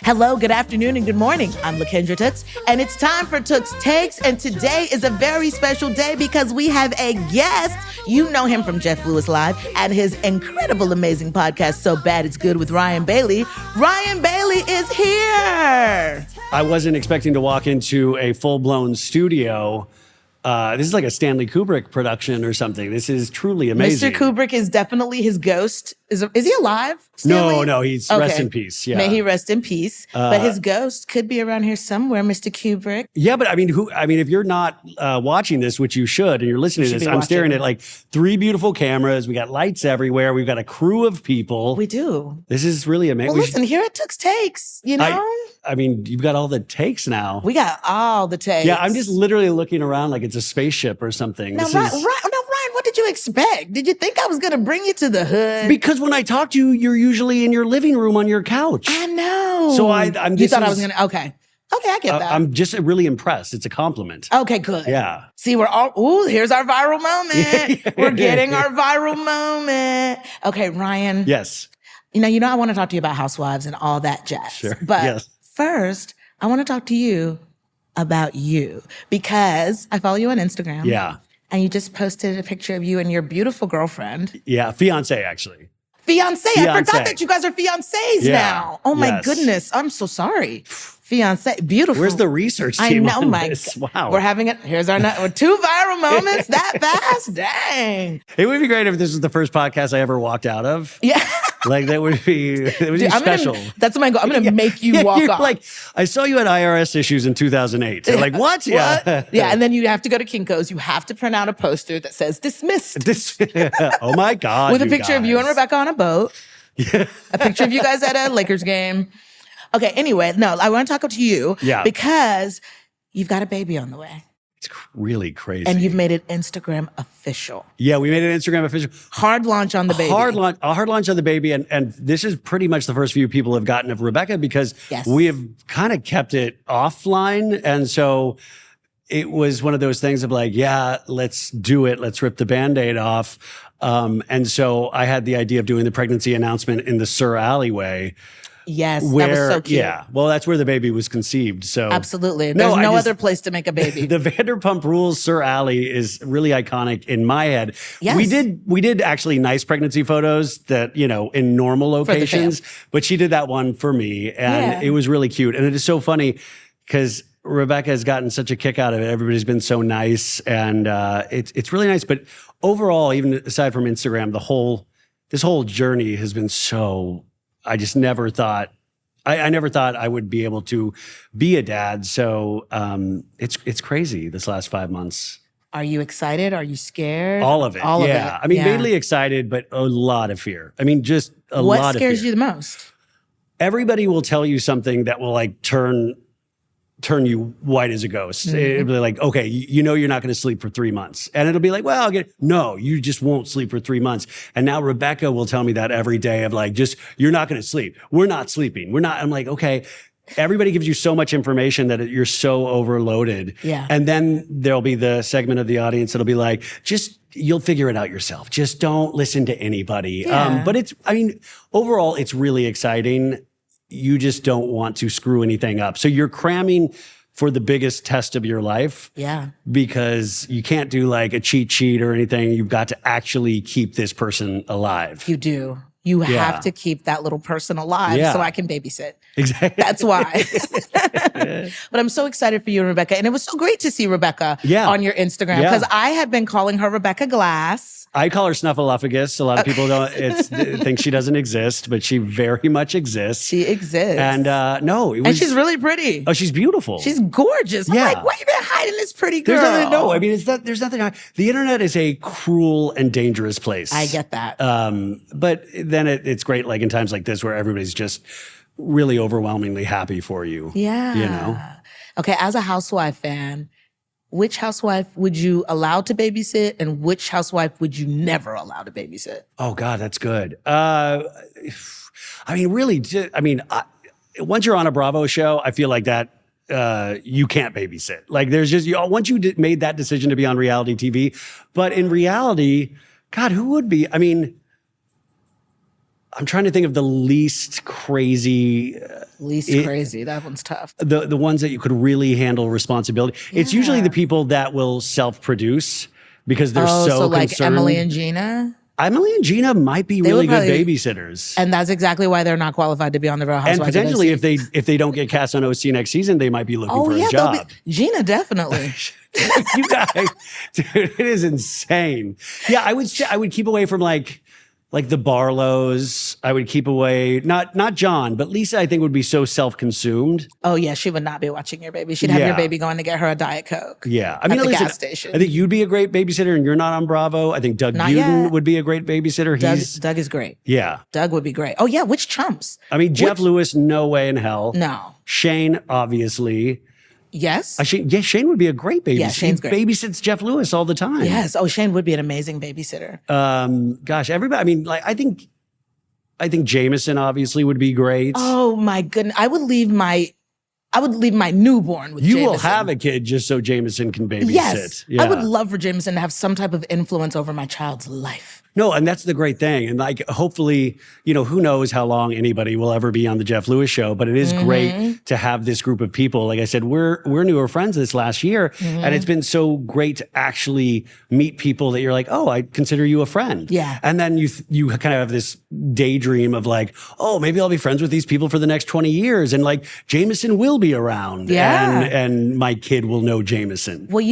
Hello, good afternoon, and good morning. I'm LaKendra Tooks, and it's time for Tooks Takes. And today is a very special day because we have a guest. You know him from Jeff Lewis Live and his incredible, amazing podcast, So Bad It's Good with Ryan Bailey. Ryan Bailey is here. I wasn't expecting to walk into a full-blown studio. This is like a Stanley Kubrick production or something. This is truly amazing. Mr. Kubrick is definitely his ghost. Is he alive? Stanley? No, he's rest in peace. Yeah. May he rest in peace. But his ghost could be around here somewhere, Mr. Kubrick. Yeah, but I mean, if you're not watching this, which you should, and you're listening to this, I'm staring at like 3 beautiful cameras. We got lights everywhere. We've got a crew of people. We do. This is really amazing. Well, listen, here at Tooks Takes, you know? I mean, you've got all the takes now. We got all the takes. Yeah, I'm just literally looking around like it's a spaceship or something. Now, Ryan, what did you expect? Did you think I was going to bring you to the hood? Because when I talk to you, you're usually in your living room on your couch. I know. So You thought I was going to, okay, I get that. I'm just really impressed. It's a compliment. Okay, good. Yeah. See, here's our viral moment. We're getting our viral moment. Okay, Ryan. Yes. You know, I want to talk to you about Housewives and all that jazz. Sure. But first, I want to talk to you about you because I follow you on Instagram. Yeah. And you just posted a picture of you and your beautiful girlfriend. Yeah, fiancé, actually. Fiancé. I forgot that you guys are fiancés now. Oh my goodness. I'm so sorry. Fiancé. Beautiful. Where's the research team on this? Wow. We're having it. Here's our 2 viral moments that fast. Dang. It would be great if this was the first podcast I ever walked out of. Yeah. Like that would be special. That's my goal. I'm going to make you walk off. Like, I saw you at IRS issues in 2008. They're like, what? Yeah. Yeah. And then you have to go to Kinko's. You have to print out a poster that says dismissed. Oh my God. With a picture of you and Rebecca on a boat. Yeah. A picture of you guys at a Lakers game. Okay. Anyway, no, I want to talk to you. Yeah. Because you've got a baby on the way. It's really crazy. And you've made it Instagram official. Yeah, we made it Instagram official. Hard launch on the baby. A hard launch on the baby. And this is pretty much the first few people have gotten of Rebecca because we have kind of kept it offline. And so it was one of those things of like, yeah, let's do it. Let's rip the Band-Aid off. And so I had the idea of doing the pregnancy announcement in the Sur alleyway. Yes, that was so cute. Yeah, well, that's where the baby was conceived. So absolutely, there's no other place to make a baby. The Vanderpump Rules Sur Alley is really iconic in my head. Yes. We did actually nice pregnancy photos that in normal locations, but she did that one for me, and it was really cute. And it is so funny because Rebecca has gotten such a kick out of it. Everybody's been so nice, and it's really nice. But overall, even aside from Instagram, this whole journey has been so. I just never thought, I never thought I would be able to be a dad. So it's crazy this last 5 months. Are you excited? Are you scared? All of it. All of it. I mean, mainly excited, but a lot of fear. I mean, just a lot of fear. What scares you the most? Everybody will tell you something that will like turn you white as a ghost. Mm-hmm. It'll be like, okay, you're not going to sleep for 3 months. And it'll be like, well, no, you just won't sleep for 3 months. And now Rebecca will tell me that every day of like, you're not going to sleep. We're not sleeping. I'm like, okay, everybody gives you so much information that you're so overloaded. Yeah. And then there'll be the segment of the audience that'll be like, you'll figure it out yourself. Just don't listen to anybody. Yeah. But overall, it's really exciting. You just don't want to screw anything up. So you're cramming for the biggest test of your life. Yeah. Because you can't do like a cheat sheet or anything. You've got to actually keep this person alive. You do. You have to keep that little person alive so I can babysit. Exactly. That's why. But I'm so excited for you and Rebecca. And it was so great to see Rebecca on your Instagram because I had been calling her Rebecca Glass. I call her Snuffleupagus. A lot of people think she doesn't exist, but she very much exists. She exists. And and she's really pretty. Oh, she's beautiful. She's gorgeous. I'm like, why you been hiding this pretty girl? There's nothing. The internet is a cruel and dangerous place. I get that. But then it's great, like in times like this, where everybody's just really overwhelmingly happy for you. Yeah. Okay, as a Housewife fan, which housewife would you allow to babysit and which housewife would you never allow to babysit? Oh, God, that's good. Once you're on a Bravo show, I feel like that you can't babysit. Like there's just, once you made that decision to be on reality TV, but in reality, God, who would be? I mean, I'm trying to think of the least crazy. Crazy. That one's tough. The ones that you could really handle responsibility. It's usually the people that will self-produce because they're so like concerned. Emily and Gina? Emily and Gina might be really good babysitters. And that's exactly why they're not qualified to be on the Real Housewives. And potentially, if they don't get cast on OC next season, they might be looking for a job. Gina, definitely. You guys, dude, it is insane. Yeah, I would keep away from like the Barlows. I would keep away, not John, but Lisa, I think would be so self-consumed. Oh yeah, she would not be watching your baby. She'd have your baby going to get her a Diet Coke. Yeah. I mean, at the gas station. I think you'd be a great babysitter and you're not on Bravo. I think Doug Uden would be a great babysitter. Doug is great. Yeah. Doug would be great. Oh yeah, which Chumps? I mean, Jeff Lewis, no way in hell. No. Shane, obviously. Yes. Shane would be a great babysitter. Yeah, Shane's great. Babysits Jeff Lewis all the time. Yes. Oh, Shane would be an amazing babysitter. Gosh, everybody. I mean, like, I think Jameson obviously would be great. Oh my goodness. I would leave my newborn with Jameson. You will have a kid just so Jameson can babysit. Yes. Yeah. I would love for Jameson to have some type of influence over my child's life. No, and that's the great thing. And like, hopefully, who knows how long anybody will ever be on the Jeff Lewis show, but it is great to have this group of people. Like I said, we're newer friends this last year, and it's been so great to actually meet people that you're like, oh, I consider you a friend. Yeah. And then you kind of have this daydream of like, oh, maybe I'll be friends with these people for the next 20 years. And like, Jameson will be around. Yeah. And my kid will know Jameson. Well,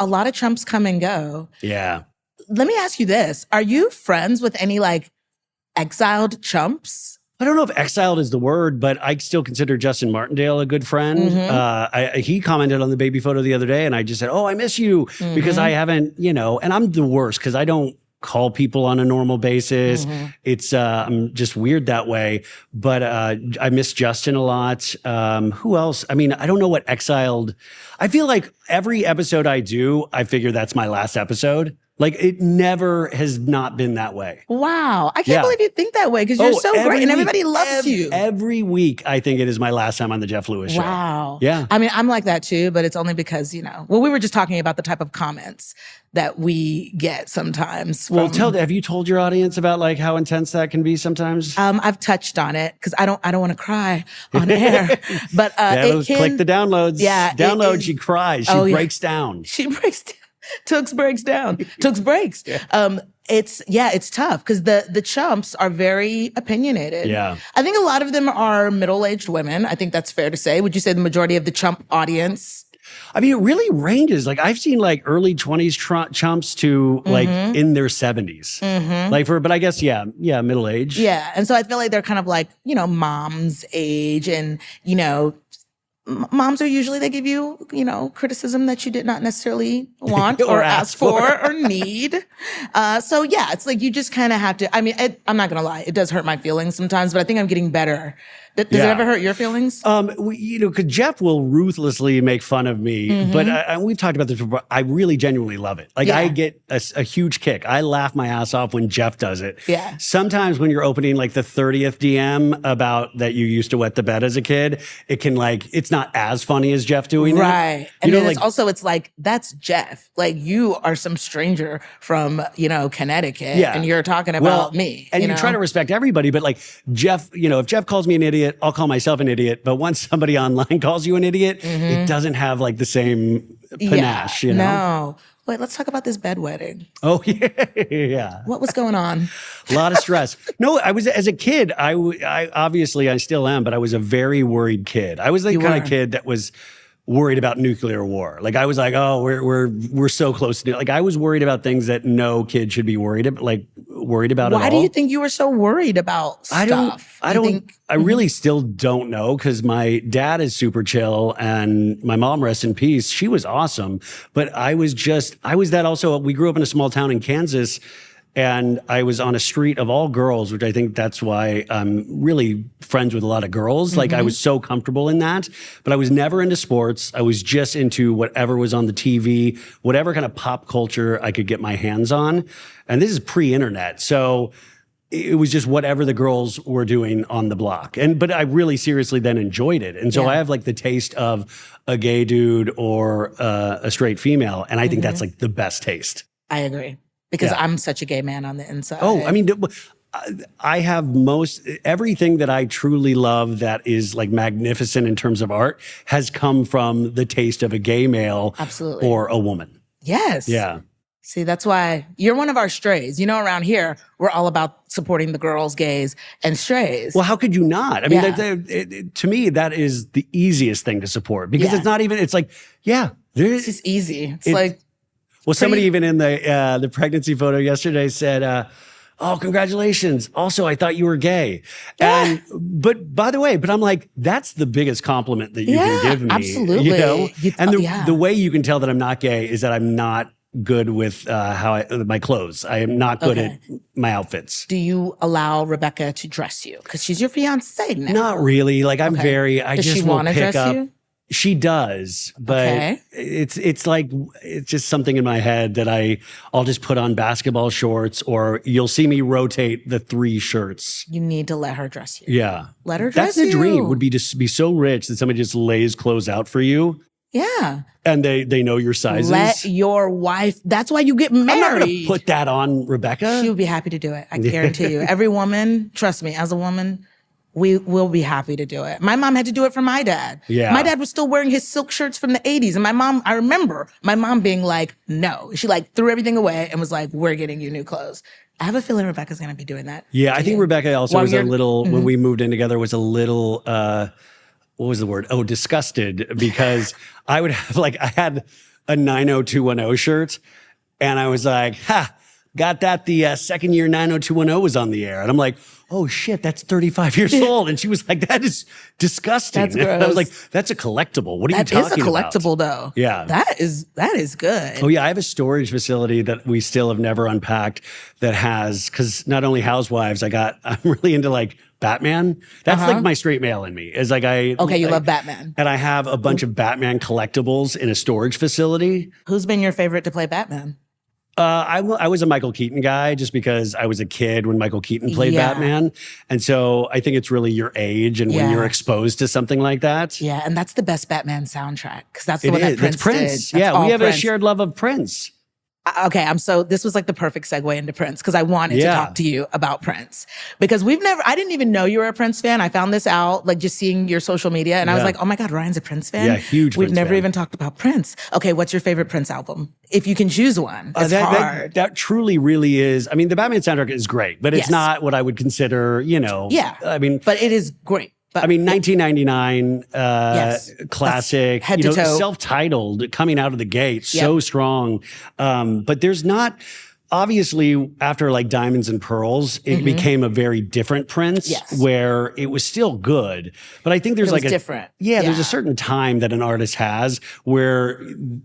a lot of Chumps come and go. Yeah. Let me ask you this. Are you friends with any like exiled Chumps? I don't know if exiled is the word, but I still consider Justin Martindale a good friend. He commented on the baby photo the other day and I just said, oh, I miss you because I haven't, and I'm the worst because I don't call people on a normal basis. It's, I'm just weird that way, but I miss Justin a lot. Who else? I mean, I don't know what exiled, I feel like every episode I do, I figure that's my last episode. Like it never has not been that way. Wow. I can't believe you think that way because you're so great and everybody loves you. Every week, I think it is my last time on the Jeff Lewis show. Wow. Yeah. I mean, I'm like that too, but it's only because, we were just talking about the type of comments that we get sometimes. Well, have you told your audience about like how intense that can be sometimes? I've touched on it because I don't want to cry on air, but click the downloads. Yeah. Download, she cries. She breaks down. She breaks down. Tooks breaks down. Tooks breaks. Yeah. It's tough because the Chumps are very opinionated. Yeah. I think a lot of them are middle-aged women. I think that's fair to say. Would you say the majority of the Chump audience? I mean, it really ranges. Like I've seen like early 20s Chumps to like in their 70s. But I guess, middle age. Yeah. And so I feel like they're kind of like, mom's age and, moms are usually, they give you, criticism that you did not necessarily want or ask for or need. So yeah, it's like you just kind of have to, I mean, I'm not going to lie. It does hurt my feelings sometimes, but I think I'm getting better. Does it ever hurt your feelings? Because Jeff will ruthlessly make fun of me, but we've talked about this before. I really genuinely love it. Like I get a huge kick. I laugh my ass off when Jeff does it. Yeah. Sometimes when you're opening like the 30th DM about that you used to wet the bed as a kid, it can it's not as funny as Jeff doing it. Right. And then it's like, that's Jeff. Like you are some stranger from, Connecticut and you're talking about me. And you try to respect everybody, but like Jeff, if Jeff calls me an idiot, I'll call myself an idiot. But once somebody online calls you an idiot, it doesn't have like the same panache, No. Wait, let's talk about this bedwetting. Oh, yeah. What was going on? A lot of stress. No, I was, as a kid, I obviously, I still am, but I was a very worried kid. I was the kind of kid that was worried about nuclear war. Like I was like, oh, we're so close to, like I was worried about things that no kid should be worried about at all. Why do you think you were so worried about stuff? I really still don't know because my dad is super chill and my mom, rest in peace, she was awesome. But I was that also. We grew up in a small town in Kansas and I was on a street of all girls, which I think that's why I'm really friends with a lot of girls. Like I was so comfortable in that, but I was never into sports. I was just into whatever was on the TV, whatever kind of pop culture I could get my hands on. And this is pre-internet. So it was just whatever the girls were doing on the block. But I really seriously then enjoyed it. And so I have like the taste of a gay dude or a straight female. And I think that's like the best taste. I agree. Because I'm such a gay man on the inside. Oh, I mean, I have everything that I truly love that is like magnificent in terms of art has come from the taste of a gay male Absolutely. or a woman. Yes. Yeah. See, that's why you're one of our strays. You know, around here, we're all about supporting the girls, gays, and strays. Well, how could you not? I mean, Yeah. to me, that is the easiest thing to support because it's not even, it's like, It's just easy. It's like, well, somebody even in the pregnancy photo yesterday said, oh, congratulations. Also, I thought you were gay. And, but by the way, I'm like, that's the biggest compliment that you can give me. Absolutely. You know? And the way you can tell that I'm not gay is that I'm not good with my clothes. I am not good at my outfits. Do you allow Rebecca to dress you? Because she's your fiancée now. Not really. Like I Does just she won't want to pick dress up. you? She does, but it's like, it's just something in my head that I'll just put on basketball shorts, or you'll see me rotate the 3 shirts. You need to let her dress you. Yeah. Let her dress you. That's the dream, would be to be so rich that somebody just lays clothes out for you. Yeah. And they know your sizes. Let your wife, that's why you get married. I'm not going to put that on Rebecca. She would be happy to do it. I guarantee you. Every woman, trust me, as a woman, we will be happy to do it. My mom had to do it for my dad. Yeah. My dad was still wearing his silk shirts from the 80s. And I remember my mom being like, no. She like threw everything away and was like, we're getting you new clothes. I have a feeling Rebecca's going to be doing that. Yeah, I think Rebecca also was a little, when we moved in together, was a little, what was the word? Oh, disgusted, because I would have I had a 90210 shirt and I was like, got that the second year 90210 was on the air. And I'm like, oh shit, that's 35 years old. And she was like, that is disgusting. That's gross. And I was like, that's a collectible. What are you talking about? That is a collectible though. Yeah. That is good. Oh yeah, I have a storage facility that we still have never unpacked that has, because not only Housewives, I'm really into like Batman. That's like my straight male in me. Is like you love Batman. And I have a bunch of Batman collectibles in a storage facility. Who's been your favorite to play Batman? I was a Michael Keaton guy just because I was a kid when Michael Keaton played Batman. And so I think it's really your age and when you're exposed to something like that. Yeah, and that's the best Batman soundtrack because that's the one that Prince did. That's we have Prince. A shared love of Prince. Okay, this was like the perfect segue into Prince because I wanted to talk to you about Prince because I didn't even know you were a Prince fan. I found this out like just seeing your social media and I was like, oh my God, Ryan's a Prince fan? Yeah, huge We've Prince never fan. even talked about Prince. Okay, what's your favorite Prince album? If you can choose one, it's hard. That truly really is. I mean, the Batman soundtrack is great, but it's not what I would consider, I mean. But it is great. But 1999 classic, head to toe. Self-titled, coming out of the gate, so strong. But there's not, obviously, after like Diamonds and Pearls, it became a very different Prince where it was still good. But I think there's different. There's a certain time that an artist has where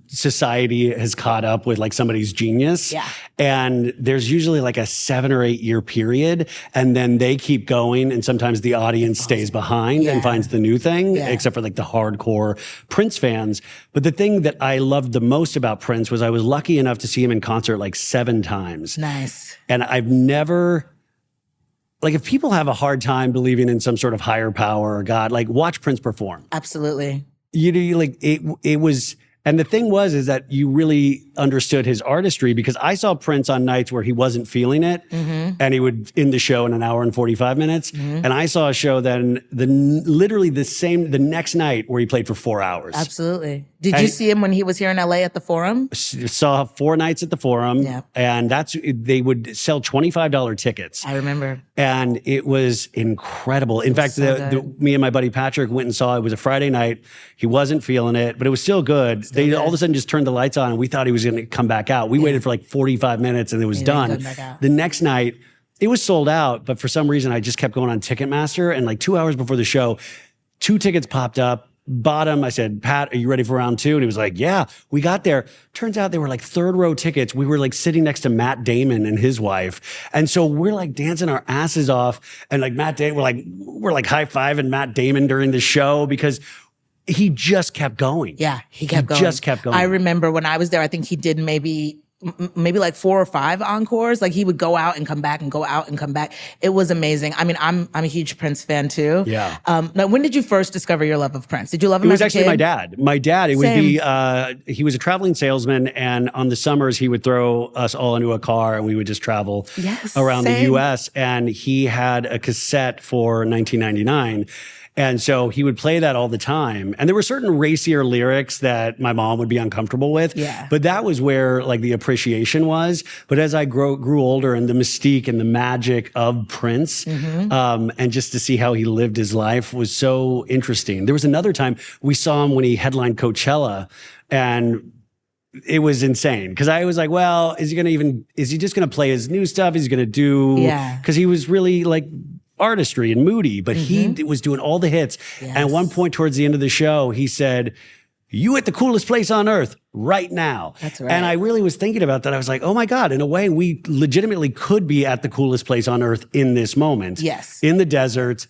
society has caught up with like somebody's genius. Yeah. And there's usually like a 7 or 8 year period. And then they keep going. And sometimes the audience stays behind and finds the new thing, except for like the hardcore Prince fans. But the thing that I loved the most about Prince was I was lucky enough to see him in concert like 7 times. Nice. And I've never, like, if people have a hard time believing in some sort of higher power or God, like, watch Prince perform. Absolutely. You like, it was, and the thing is that you really understood his artistry because I saw Prince on nights where he wasn't feeling it and he would end the show in an hour and 45 minutes. And I saw a show then literally the next night where he played for 4 hours. Absolutely. Did you see him when he was here in LA at the Forum? Saw 4 nights at the Forum. Yeah. And they would sell $25 tickets. I remember. And it was incredible. In fact, me and my buddy Patrick went and saw it. It was a Friday night. He wasn't feeling it, but it was still good. They all of a sudden just turned the lights on and we thought he was going to come back out. We waited for like 45 minutes and it was done. The next night, it was sold out, but for some reason I just kept going on Ticketmaster and like 2 hours before the show, 2 tickets popped up. Bottom, I said, Pat, are you ready for round 2? And he was like, yeah, we got there. Turns out they were like 3rd row tickets. We were like sitting next to Matt Damon and his wife. And so we're like dancing our asses off. And like Matt Damon, we're like high-fiving Matt Damon during the show because he just kept going. Yeah, he kept going. Just kept going. I remember when I was there, I think he did maybe maybe like 4 or 5 encores. Like he would go out and come back and go out and come back. It was amazing. I mean, I'm a huge Prince fan too. Yeah. Now, when did you first discover your love of Prince? Did you love him It was as a actually kid? my dad. My dad, it would be, he was a traveling salesman, and on the summers, he would throw us all into a car and we would just travel around the US. And he had a cassette for 1999. And so he would play that all the time. And there were certain racier lyrics that my mom would be uncomfortable with. Yeah. But that was where like the appreciation was. But as I grew older, and the mystique and the magic of Prince, and just to see how he lived his life was so interesting. There was another time we saw him when he headlined Coachella, and it was insane because I was like, well, is he just going to play his new stuff? Is he going to do, because he was really like artistry and moody, but he was doing all the hits. And at one point towards the end of the show, he said, "You at the coolest place on earth right now." That's right. And I really was thinking about that. I was like, oh my God, in a way, we legitimately could be at the coolest place on earth in this moment. Yes. In the desert,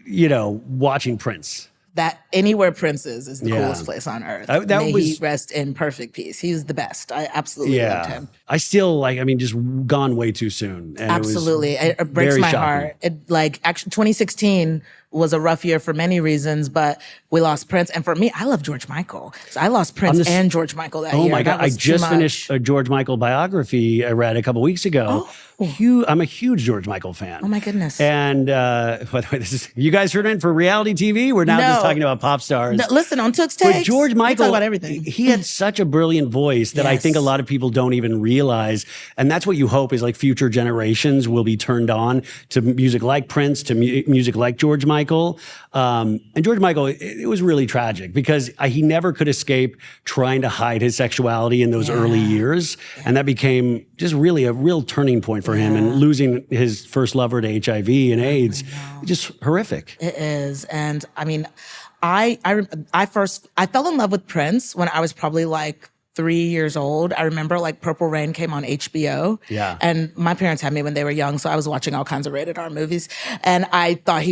watching Prince. That anywhere Prince is the coolest place on earth. May he rest in perfect peace. He's the best. I absolutely loved him. I still just gone way too soon. And absolutely. It breaks my heart. Actually 2016 was a rough year for many reasons, but we lost Prince. And for me, I love George Michael. So I lost Prince and George Michael that year. Oh my God. I just finished a George Michael biography I read a couple weeks ago. I'm a huge George Michael fan. Oh my goodness. And by the way, you guys heard it for reality TV? We're now just talking about pop stars. No, listen, on Took's Takes, but George Michael, we talk about everything. He had such a brilliant voice that I think a lot of people don't even realize. And that's what you hope is like future generations will be turned on to music like Prince, to music like George Michael. And George Michael, it was really tragic because he never could escape trying to hide his sexuality in those early years. And that became just really a real turning point for him, and losing his first lover to HIV and AIDS, just horrific. It is. And I mean, I fell in love with Prince when I was probably like 3 years old. I remember like Purple Rain came on HBO. Yeah. And my parents had me when they were young, so I was watching all kinds of rated R movies. And I thought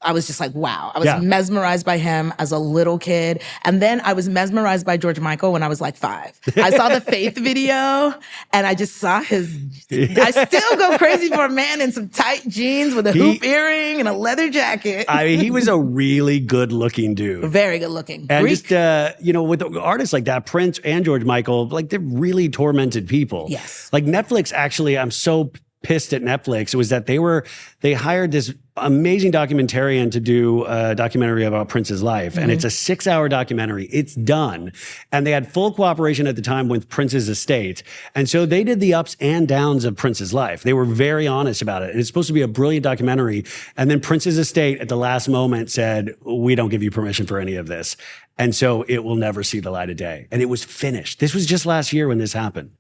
I was just like, wow. I was mesmerized by him as a little kid. And then I was mesmerized by George Michael when I was like 5. I saw the Faith video and I just saw I still go crazy for a man in some tight jeans with a hoop earring and a leather jacket. I mean, he was a really good looking dude. Very good looking. And Greek. just, with artists like that, Prince and George Michael, like they're really tormented people. Yes. Like Netflix, actually, I'm so pissed at Netflix. It was that they hired this amazing documentarian to do a documentary about Prince's life. And it's a 6-hour documentary. It's done. And they had full cooperation at the time with Prince's estate. And so they did the ups and downs of Prince's life. They were very honest about it. And it's supposed to be a brilliant documentary. And then Prince's estate at the last moment said, "We don't give you permission for any of this." And so it will never see the light of day. And it was finished. This was just last year when this happened.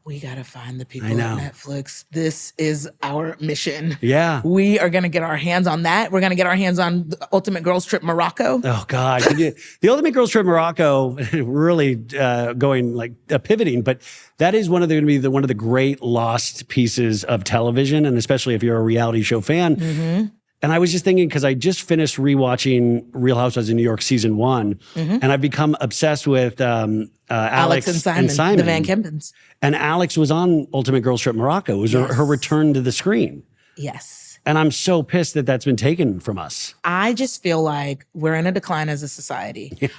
We got to find the people at Netflix. This is our mission. Yeah. We are going to get our hands on that. We're going to get our hands on the Ultimate Girls Trip Morocco. Oh, God. The Ultimate Girls Trip Morocco, really going like pivoting, but that is going to be one of the great lost pieces of television, and especially if you're a reality show fan. And I was just thinking, because I just finished rewatching Real Housewives of New York season 1, and I've become obsessed with Alex and Simon, the Van Kempens. And Alex was on Ultimate Girls Trip Morocco. It was her return to the screen. Yes. And I'm so pissed that that's been taken from us. I just feel like we're in a decline as a society.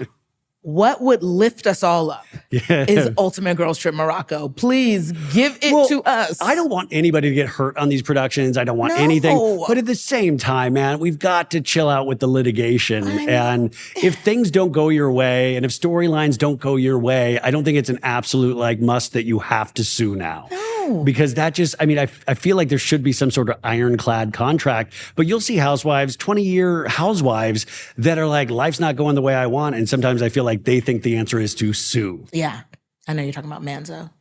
What would lift us all up is Ultimate Girls Trip Morocco. Please give it to us. I don't want anybody to get hurt on these productions. I don't want anything. But at the same time, man, we've got to chill out with the litigation. And if things don't go your way, and if storylines don't go your way, I don't think it's an absolute must that you have to sue now. Because that just, I feel like there should be some sort of ironclad contract, but you'll see housewives, 20-year housewives that are like, life's not going the way I want. And sometimes I feel like they think the answer is to sue. Yeah. I know you're talking about Manzo.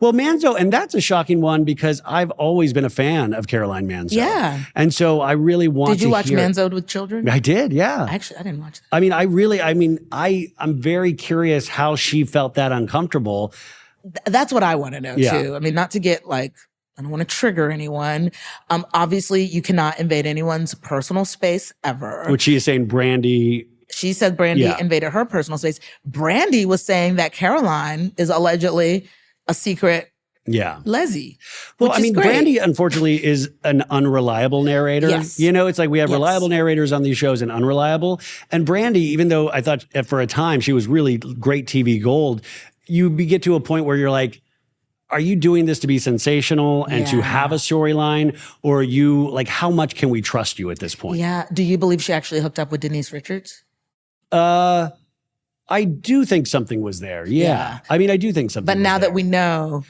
Well, Manzo, and that's a shocking one because I've always been a fan of Caroline Manzo. Yeah. And so I really want to Did you watch Manzo with Children? I did, yeah. Actually, I didn't watch that. I'm very curious how she felt that uncomfortable. That's what I want to know too. Not to get I don't want to trigger anyone. Obviously, you cannot invade anyone's personal space ever. Which she is saying Brandy. She said Brandy invaded her personal space. Brandy was saying that Caroline is allegedly a secret Yeah. Leslie. Well, which I is mean, great. Brandy, unfortunately, is an unreliable narrator. Yes. You know, it's like we have Yes. reliable narrators on these shows and unreliable. And Brandy, even though I thought for a time she was really great TV gold, get to a point where you're like, are you doing this to be sensational and to have a storyline? Or are you like, how much can we trust you at this point? Yeah. Do you believe she actually hooked up with Denise Richards? I do think something was there. Yeah. I mean, I do think something But was now there. that we know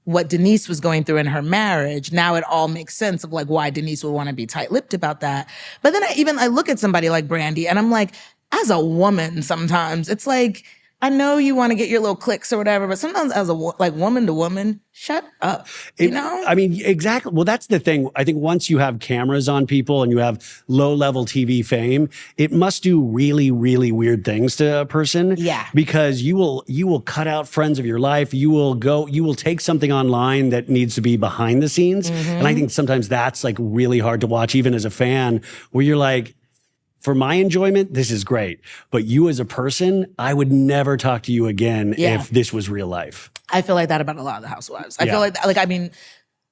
what Denise was going through in her marriage, now it all makes sense of like why Denise would want to be tight-lipped about that. But then I look at somebody like Brandy and I'm like, as a woman, sometimes it's like, I know you want to get your little clicks or whatever, but sometimes as a woman to woman, shut up. You know? I mean, exactly. Well, that's the thing. I think once you have cameras on people and you have low-level TV fame, it must do really, really weird things to a person. Yeah. Because you will cut out friends of your life. You will take something online that needs to be behind the scenes. And I think sometimes that's like really hard to watch, even as a fan, where you're like, for my enjoyment, this is great. But you as a person, I would never talk to you again if this was real life. I feel like that about a lot of the housewives. I feel like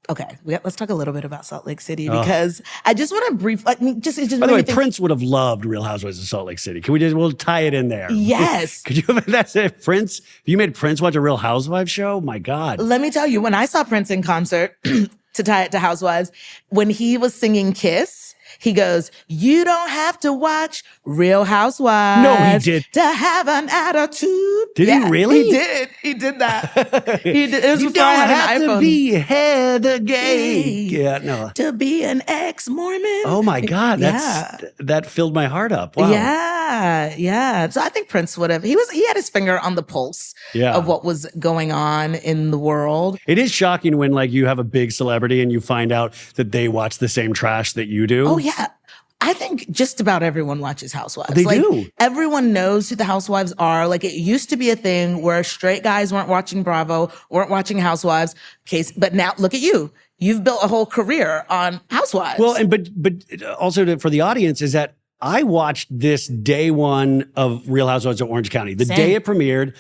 okay, let's talk a little bit about Salt Lake City because I just want to By the way, Prince would have loved Real Housewives of Salt Lake City. Can we'll tie it in there? Yes. Could you that's it, Prince? If you made Prince watch a Real Housewives show, my God. Let me tell you, when I saw Prince in concert, to tie it to Housewives, when he was singing Kiss, he goes, "You don't have to watch Real Housewives No, he did. to have an attitude." Did he really? He did. He did that. He did. It was You before I don't had have an iPhone. to be Heather Gay. Yeah, no. To be an ex-Mormon. Oh my God, that filled my heart up. Wow. Yeah. So I think Prince would have. He had his finger on the pulse of what was going on in the world. It is shocking when like you have a big celebrity and you find out that they watch the same trash that you do. Oh yeah. I think just about everyone watches Housewives. They do. Everyone knows who the Housewives are. Like it used to be a thing where straight guys weren't watching Bravo, weren't watching Housewives. But now look at you. You've built a whole career on Housewives. Well, but also for the audience is that I watched this day one of Real Housewives of Orange County. The day it premiered,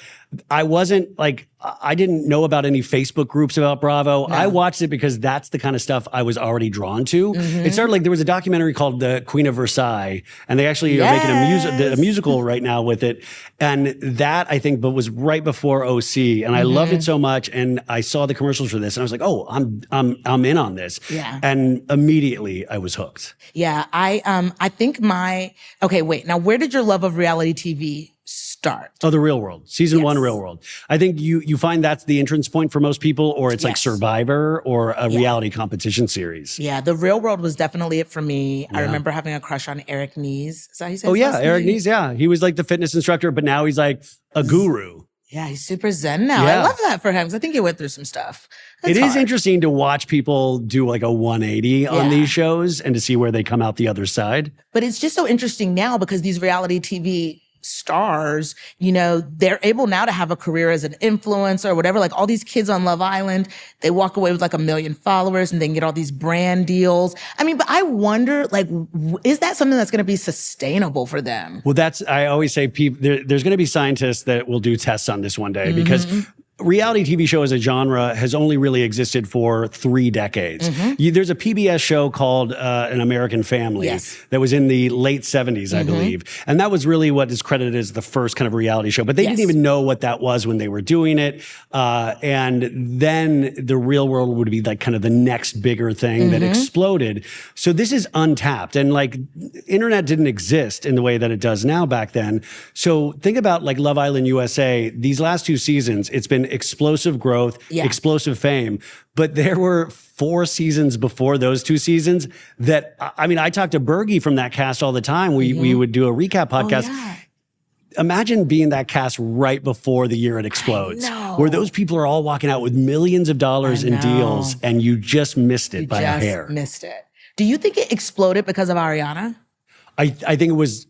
I wasn't like, I didn't know about any Facebook groups about Bravo. No. I watched it because that's the kind of stuff I was already drawn to. It started like, there was a documentary called The Queen of Versailles, and they actually are making a musical right now with it. And that I think, but was right before OC. And I loved it so much. And I saw the commercials for this and I was like, oh, I'm in on this. Yeah. And immediately I was hooked. Yeah. I think okay, wait. Now, where did your love of reality TV start? Oh, the Real World. Season 1 Real World. I think you find that's the entrance point for most people, or it's like Survivor or a reality competition series. Yeah, the Real World was definitely it for me. I remember having a crush on Eric Nies. Is that how you say his last Eric name? Nies, yeah. He was like the fitness instructor, but now he's like a guru. Yeah, he's super zen now. Yeah. I love that for him because I think he went through some stuff. It is interesting to watch people do like a 180 on these shows and to see where they come out the other side. But it's just so interesting now because these reality TV stars, you know, they're able now to have a career as an influencer or whatever. Like all these kids on Love Island, they walk away with like 1 million followers and they can get all these brand deals. I mean, but I wonder, like, is that something that's going to be sustainable for them? Well, I always say there's going to be scientists that will do tests on this one day because reality TV show as a genre has only really existed for 3 decades. There's a PBS show called An American Family that was in the late 70s, I believe. And that was really what is credited as the first kind of reality show. But they didn't even know what that was when they were doing it. And then the Real World would be like kind of the next bigger thing that exploded. So this is untapped. And like internet didn't exist in the way that it does now back then. So think about like Love Island USA. These last 2 seasons, it's been explosive growth, explosive fame. But there were 4 seasons before those 2 seasons that, I mean, I talked to Bergie from that cast all the time. We would do a recap podcast. Imagine being that cast right before the year it explodes, where those people are all walking out with millions of dollars in deals and you just missed it by a hair. Missed it. Do you think it exploded because of Ariana? I think it was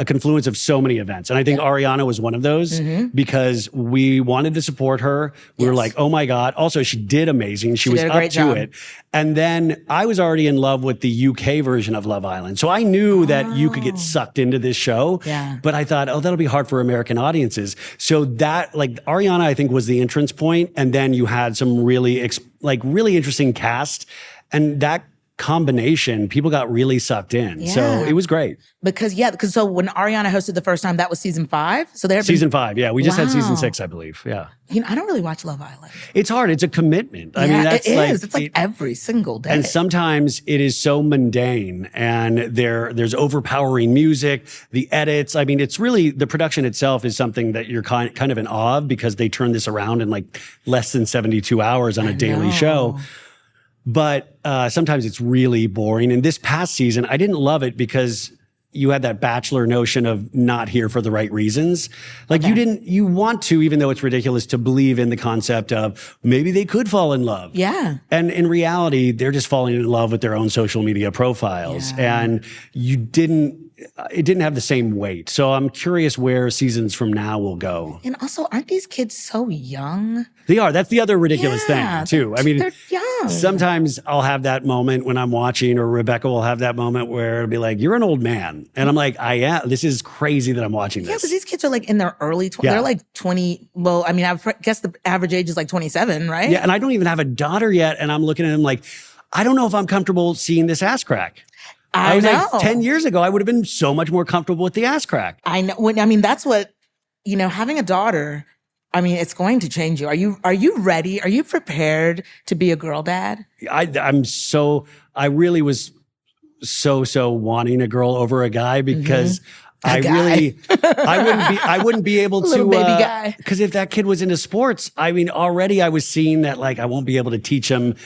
a confluence of so many events. And I think Ariana was one of those because we wanted to support her. We were like, oh my God. Also, she did amazing. She was up to it. And then I was already in love with the UK version of Love Island. So I knew that you could get sucked into this show. Yeah. But I thought, that'll be hard for American audiences. So that, like, Ariana, I think, was the entrance point. And then you had some really interesting cast. And that combination, people got really sucked in. Yeah. So it was great. Because so when Ariana hosted the first time, that was season 5. So there season 5, yeah. We just had season 6, I believe. Yeah. I don't really watch Love Island. It's hard. It's a commitment. I mean, that's it is. It's like every single day. And sometimes it is so mundane, and there's overpowering music, the edits. I mean, it's really, the production itself is something that you're kind of in awe of, because they turn this around in like less than 72 hours on a daily show. But sometimes it's really boring. And this past season, I didn't love it because you had that Bachelor notion of not here for the right reasons. Like you want to, even though it's ridiculous, to believe in the concept of maybe they could fall in love. Yeah. And in reality, they're just falling in love with their own social media profiles. Yeah. And it didn't have the same weight. So I'm curious where seasons from now will go. And also, aren't these kids so young? They are. That's the other ridiculous thing, too. I mean, they're young. Sometimes I'll have that moment when I'm watching, or Rebecca will have that moment where it'll be like, you're an old man. And I'm like, I am. This is crazy that I'm watching this. Yeah, because these kids are like in their early 20s. They're like 20. Well, I mean, I guess the average age is like 27, right? Yeah, and I don't even have a daughter yet. And I'm looking at them like, I don't know if I'm comfortable seeing this ass crack. I was know. like, 10 years ago, I would have been so much more comfortable with the ass crack. I know. I mean, that's what, having a daughter, I mean, it's going to change you. Are you ready? Are you prepared to be a girl dad? I really was so wanting a girl over a guy, because I wouldn't be able to, little baby guy. Because if that kid was into sports, I mean, already I was seeing that, like, I won't be able to teach him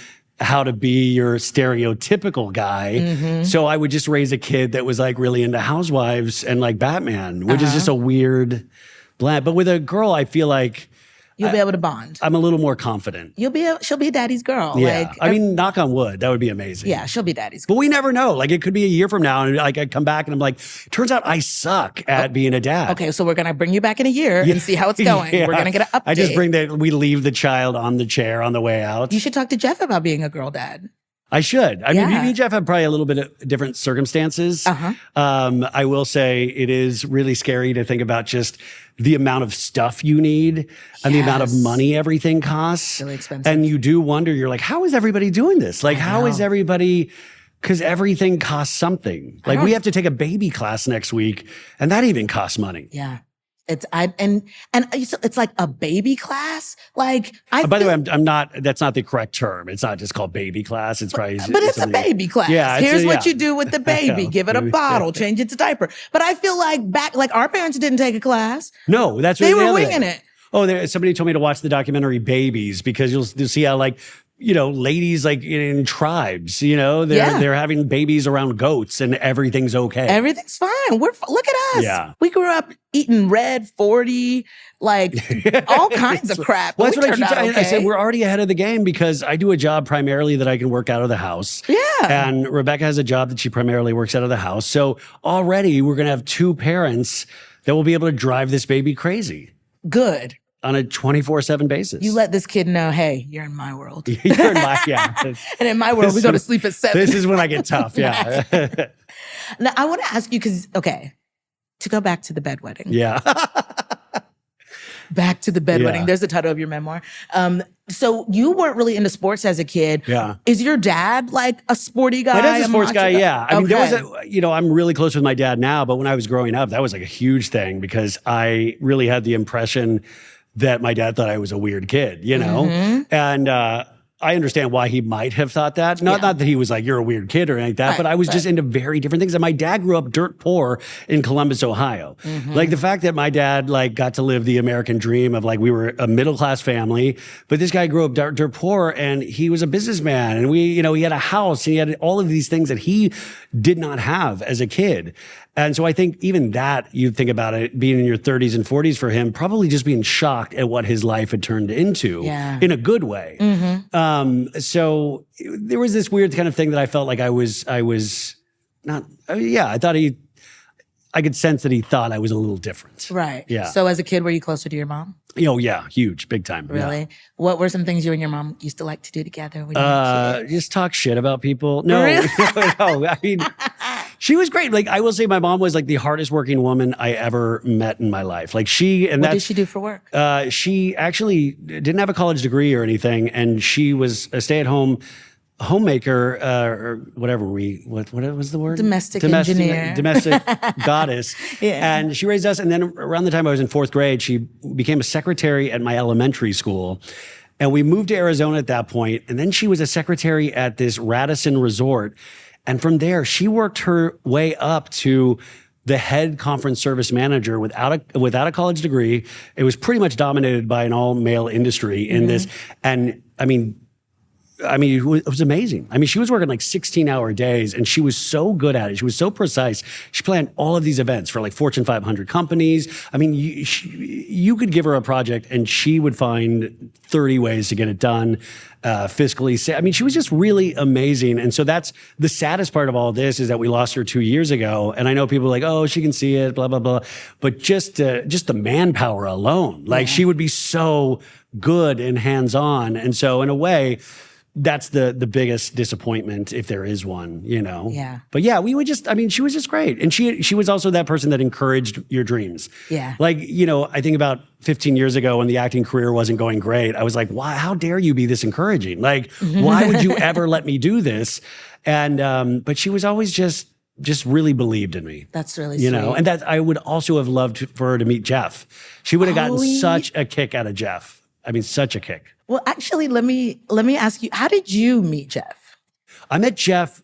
how to be your stereotypical guy. So I would just raise a kid that was like really into Housewives and like Batman, which is just a weird blend. But with a girl, I feel like you'll be able to bond. I'm a little more confident. She'll be daddy's girl. Yeah. I mean, knock on wood, that would be amazing. Yeah, she'll be daddy's girl. But we never know. Like, it could be a year from now, and like I come back and I'm like, turns out I suck at being a dad. Okay, so we're gonna bring you back in a year and see how it's going. We're gonna get an update. I just we leave the child on the chair on the way out. You should talk to Jeff about being a girl dad. I should. I mean, me and Jeff have probably a little bit of different circumstances. I will say it is really scary to think about just the amount of stuff you need and the amount of money everything costs. Really expensive. And you do wonder, you're like, how is everybody doing this? Like, how is everybody, because everything costs something. Like, we have to take a baby class next week, and that even costs money. Yeah. It's like a baby class. Like, by the way, I'm not. That's not the correct term. It's not just called baby class. It's probably. But it's a baby class. Yeah. Here's what you do with the baby: give it a bottle, change its diaper. But I feel like our parents didn't take a class. No, that's they were winging it. Oh, somebody told me to watch the documentary Babies, because you'll see how, like, ladies, like, in tribes, they're having babies around goats and everything's okay. Everything's fine. Look at us. Yeah. We grew up eating Red 40, like all kinds of crap. Well, that's what I keep saying. I said, we're already ahead of the game, because I do a job primarily that I can work out of the house. Yeah. And Rebecca has a job that she primarily works out of the house. So already we're going to have 2 parents that will be able to drive this baby crazy. Good. On a 24/7 basis. You let this kid know, hey, you're in my world. You're in my, and in my world, we go to sleep at 7. This is when I get tough, yeah. Now, I want to ask you, because, to go back to the bedwetting. Yeah. Back to the bedwetting. There's the title of your memoir. So you weren't really into sports as a kid. Yeah. Is your dad like a sporty guy? My dad's a sports guy, yeah. I mean, there was I'm really close with my dad now, but when I was growing up, that was like a huge thing, because I really had the impression that my dad thought I was a weird kid, And I understand why he might have thought that. Not that he was like, you're a weird kid or anything like that, but I was just into very different things. And my dad grew up dirt poor in Columbus, Ohio. Like, the fact that my dad got to live the American dream of, like, we were a middle-class family, but this guy grew up dirt poor, and he was a businessman, and he had a house, and he had all of these things that he did not have as a kid. And so I think even that, you think about it being in your 30s and 40s for him, probably just being shocked at what his life had turned into in a good way. So there was this weird kind of thing that I felt like I was not, I thought I could sense that he thought I was a little different. Right. Yeah. So as a kid, were you closer to your mom? Oh yeah, huge, big time. Really? Yeah. What were some things you and your mom used to like to do together when you were kids? Just talk shit about people. No, Really? no. I mean, she was great. Like I will say, my mom was like the hardest working woman I ever met in my life. Like what did she do for work? She actually didn't have a college degree or anything, and she was a stay-at-home homemaker, or whatever what was the word? Domestic engineer. Domestic goddess. Yeah. And she raised us. And then around the time I was in 4th grade, she became a secretary at my elementary school. And we moved to Arizona at that point. And then she was a secretary at this Radisson resort. And from there, she worked her way up to the head conference service manager without a college degree. It was pretty much dominated by an all-male industry in this. And I mean, it was amazing. I mean, she was working like 16-hour days, and she was so good at it. She was so precise. She planned all of these events for like Fortune 500 companies. I mean, you could give her a project, and she would find 30 ways to get it done fiscally. I mean, she was just really amazing. And so that's the saddest part of all of this, is that we lost her 2 years ago. And I know people are like, oh, she can see it, blah, blah, blah. But just the manpower alone, like she would be so good and hands-on. And so in a way, that's the biggest disappointment, if there is one, you know? Yeah. But yeah, she was just great. And she was also that person that encouraged your dreams. Yeah. Like, you know, I think about 15 years ago when the acting career wasn't going great, I was like, why, how dare you be this encouraging? Like, why would you ever let me do this? And, but she was always just really believed in me. That's really sweet. You know, and that I would also have loved for her to meet Jeff. She would have gotten such a kick out of Jeff. I mean, such a kick. Well, actually, let me ask you, how did you meet Jeff? I met Jeff.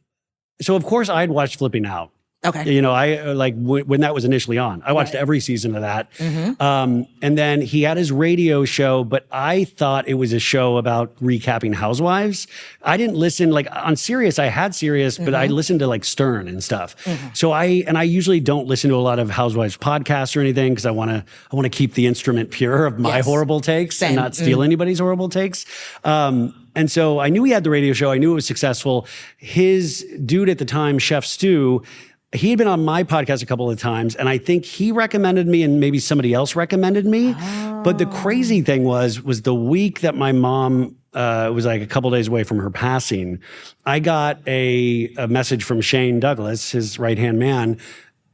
So of course I'd watched Flipping Out. Okay. You know, I like when that was initially on, I watched every season of that. And then he had his radio show, but I thought it was a show about recapping Housewives. I didn't listen, like on Sirius, I had Sirius, but I listened to like Stern and stuff. So I usually don't listen to a lot of Housewives podcasts or anything, because I want to keep the instrument pure of my horrible takes and not steal anybody's horrible takes. And so I knew he had the radio show. I knew it was successful. His dude at the time, Chef Stu, he had been on my podcast a couple of times, and I think he recommended me, and maybe somebody else recommended me. But the crazy thing was the week that my mom was like a couple days away from her passing, I got a message from Shane Douglas, his right-hand man,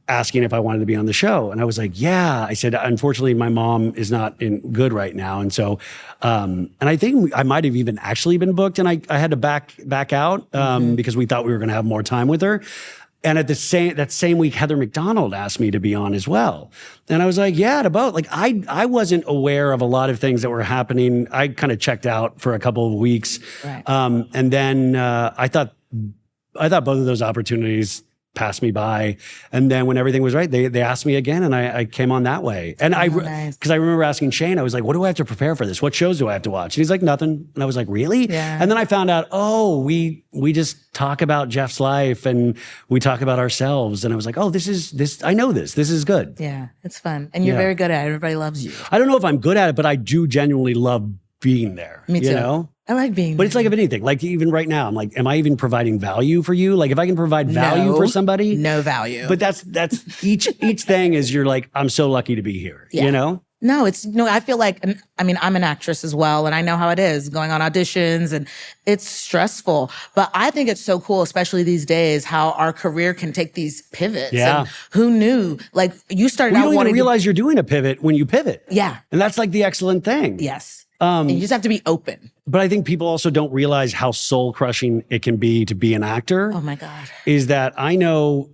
asking if I wanted to be on the show. And I was like, yeah. I said, unfortunately, my mom is not in good right now. And so, and I think I might have even actually been booked, and I had to back out because we thought we were going to have more time with her. And at that same week, Heather McDonald asked me to be on as well. And I was like, yeah, to both. Like I wasn't aware of a lot of things that were happening. I kind of checked out for a couple of weeks. Right. And then I thought both of those opportunities passed me by. And then when everything was right, they asked me again, and I came on that way. And because I remember asking Shane, I was like, what do I have to prepare for this? What shows do I have to watch? And he's like, nothing. And I was like, really? Yeah. And then I found out, oh, we just talk about Jeff's life, and we talk about ourselves. And I was like, oh, I know this. This is good. Yeah, it's fun. And you're very good at it. Everybody loves you. I don't know if I'm good at it, but I do genuinely love being there. Me too. You know? I like being But it's like of anything. Like even right now, I'm like, am I even providing value for you? Like if I can provide value for somebody. No value. But that's each thing is you're like, I'm so lucky to be here. Yeah. You know? No, I feel like, I mean, I'm an actress as well, and I know how it is going on auditions, and it's stressful. But I think it's so cool, especially these days, how our career can take these pivots. Yeah. And who knew? Like you started out You don't wanting even realize you're doing a pivot when you pivot. Yeah. And that's like the excellent thing. Yes. And you just have to be open. But I think people also don't realize how soul crushing it can be to be an actor. Oh my God. Is that I know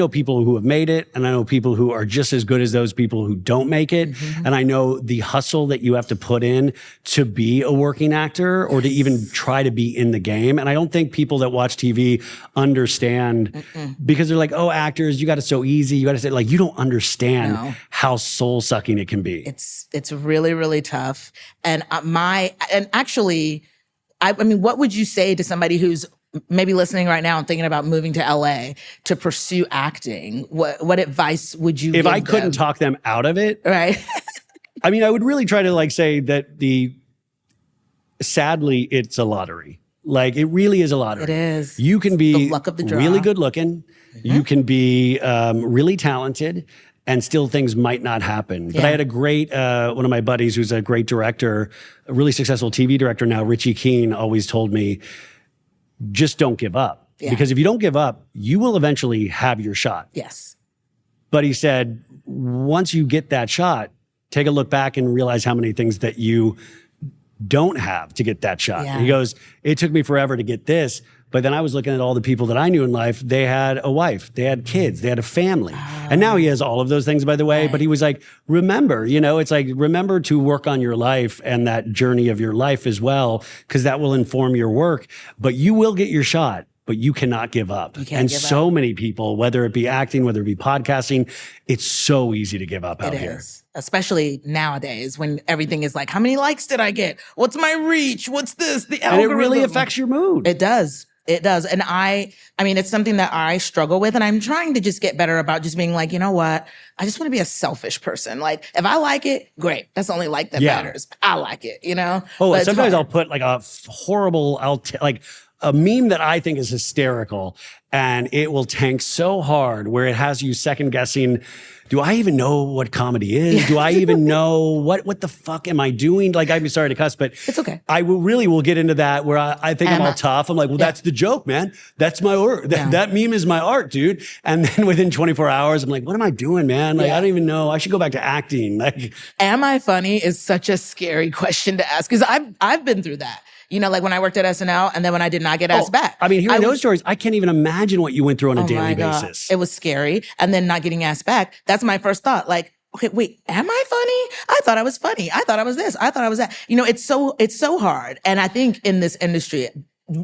people who have made it, and I know people who are just as good as those people who don't make it. And I know the hustle that you have to put in to be a working actor or to even try to be in the game. And I don't think people that watch TV understand because they're like, oh, actors, you got it so easy. You got to say, like, you don't understand how soul sucking it can be. It's really, really tough. And actually, I mean, what would you say to somebody who's maybe listening right now and thinking about moving to LA to pursue acting? What advice would you give I couldn't talk them out of it? Right. I mean, I would really try to like say that sadly, it's a lottery. Like it really is a lottery. It is. You can be the luck of the draw. really good looking. You can be really talented, and still things might not happen. But I had a great, one of my buddies who's a great director, a really successful TV director now, Richie Keene, always told me, just don't give up. Yeah. Because if you don't give up, you will eventually have your shot. Yes. But he said, once you get that shot, take a look back and realize how many things that you don't have to get that shot. Yeah. He goes, it took me forever to get this. But then I was looking at all the people that I knew in life. They had a wife, they had kids, they had a family. And now he has all of those things, by the way. Right. But he was like, remember, it's like, remember to work on your life and that journey of your life as well, because that will inform your work. But you will get your shot. But you cannot give up. And so many people, whether it be acting, whether it be podcasting, it's so easy to give up out here. It is. Especially nowadays when everything is like, how many likes did I get? What's my reach? What's this? The algorithm. And it really affects your mood. It does. It does. And I mean, it's something that I struggle with, and I'm trying to just get better about just being like, you know what? I just want to be a selfish person. Like, if I like it, great. That's the only like that matters. I like it, Oh, but sometimes I'll put like a horrible, like a meme that I think is hysterical, and it will tank so hard where it has you second guessing, do I even know what comedy is? Do I even know what the fuck am I doing? Like, I'm sorry to cuss, but it's okay. I will get into that where I think I'm all tough. I'm like, well, that's the joke, man. That's my art. That meme is my art, dude. And then within 24 hours, I'm like, what am I doing, man? Like, I don't even know. I should go back to acting. Like, am I funny is such a scary question to ask, because I've been through that. Like when I worked at SNL and then when I did not get asked back. I mean, hearing those stories, I can't even imagine what you went through on a daily basis. It was scary. And then not getting asked back. That's my first thought. Like, okay, wait, am I funny? I thought I was funny. I thought I was this. I thought I was that. It's so hard. And I think in this industry,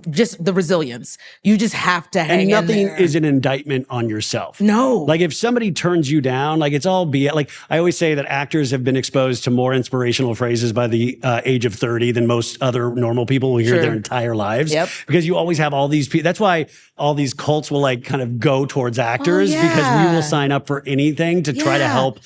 just the resilience, you just have to hang in there. And nothing is an indictment on yourself. No. Like if somebody turns you down, like it's all BS. Like I always say that actors have been exposed to more inspirational phrases by the age of 30 than most other normal people will hear their entire lives. Yep. Because you always have all these people. That's why all these cults will like kind of go towards actors because we will sign up for anything to try to help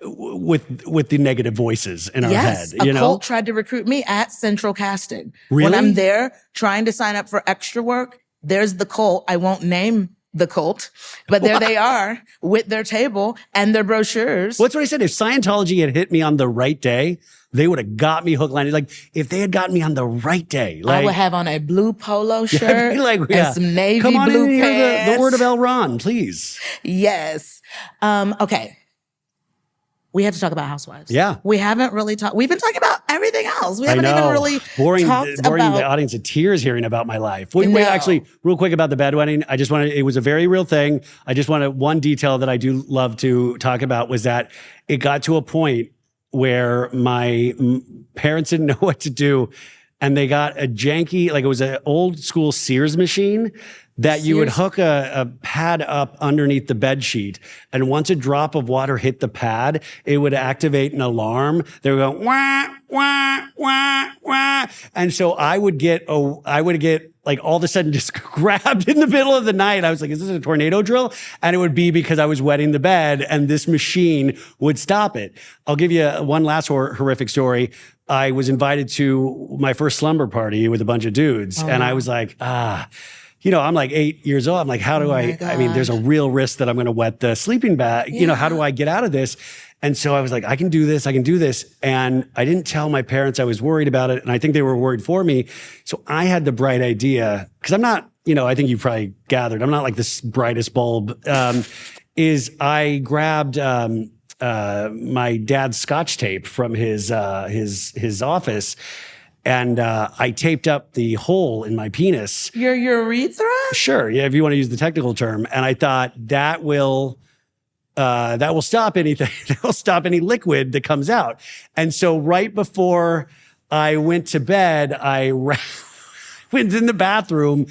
with the negative voices in our head. A cult tried to recruit me at Central Casting. Really? When I'm there trying to sign up for extra work, there's the cult. I won't name the cult, but there they are with their table and their brochures. What's what I said? If Scientology had hit me on the right day, they would have got me hook, line. Like if they had gotten me on the right day, like I would have on a blue polo shirt and some navy Come on blue in pants. Hear the word of L. Ron, please. Yes. Okay. We have to talk about Housewives. Yeah. We haven't really talked. We've been talking about everything else. We haven't even really boring talked the about audience to tears hearing about my life. Wait, actually, real quick about the bedwetting. I just wanted, it was a very real thing. I just wanted one detail that I do love to talk about was that it got to a point where my parents didn't know what to do. And they got a janky, like it was an old school Sears machine that you would hook a pad up underneath the bed sheet. And once a drop of water hit the pad, it would activate an alarm. They would go, wah, wah, wah, wah. And so I would get like all of a sudden just grabbed in the middle of the night. I was like, is this a tornado drill? And it would be because I was wetting the bed and this machine would stop it. I'll give you one last horrific story. I was invited to my first slumber party with a bunch of dudes. And I was like, I'm like 8 years old. I'm like, how do I mean, there's a real risk that I'm going to wet the sleeping bag. How do I get out of this? And so I was like, I can do this. And I didn't tell my parents I was worried about it. And I think they were worried for me. So I had the bright idea, because I'm not, I think you probably gathered, I'm not like this brightest bulb, is I grabbed, my dad's Scotch tape from his office. And I taped up the hole in my penis. Your urethra? Sure, yeah, if you want to use the technical term. And I thought that will stop anything. That will stop any liquid that comes out. And so right before I went to bed, I went in the bathroom,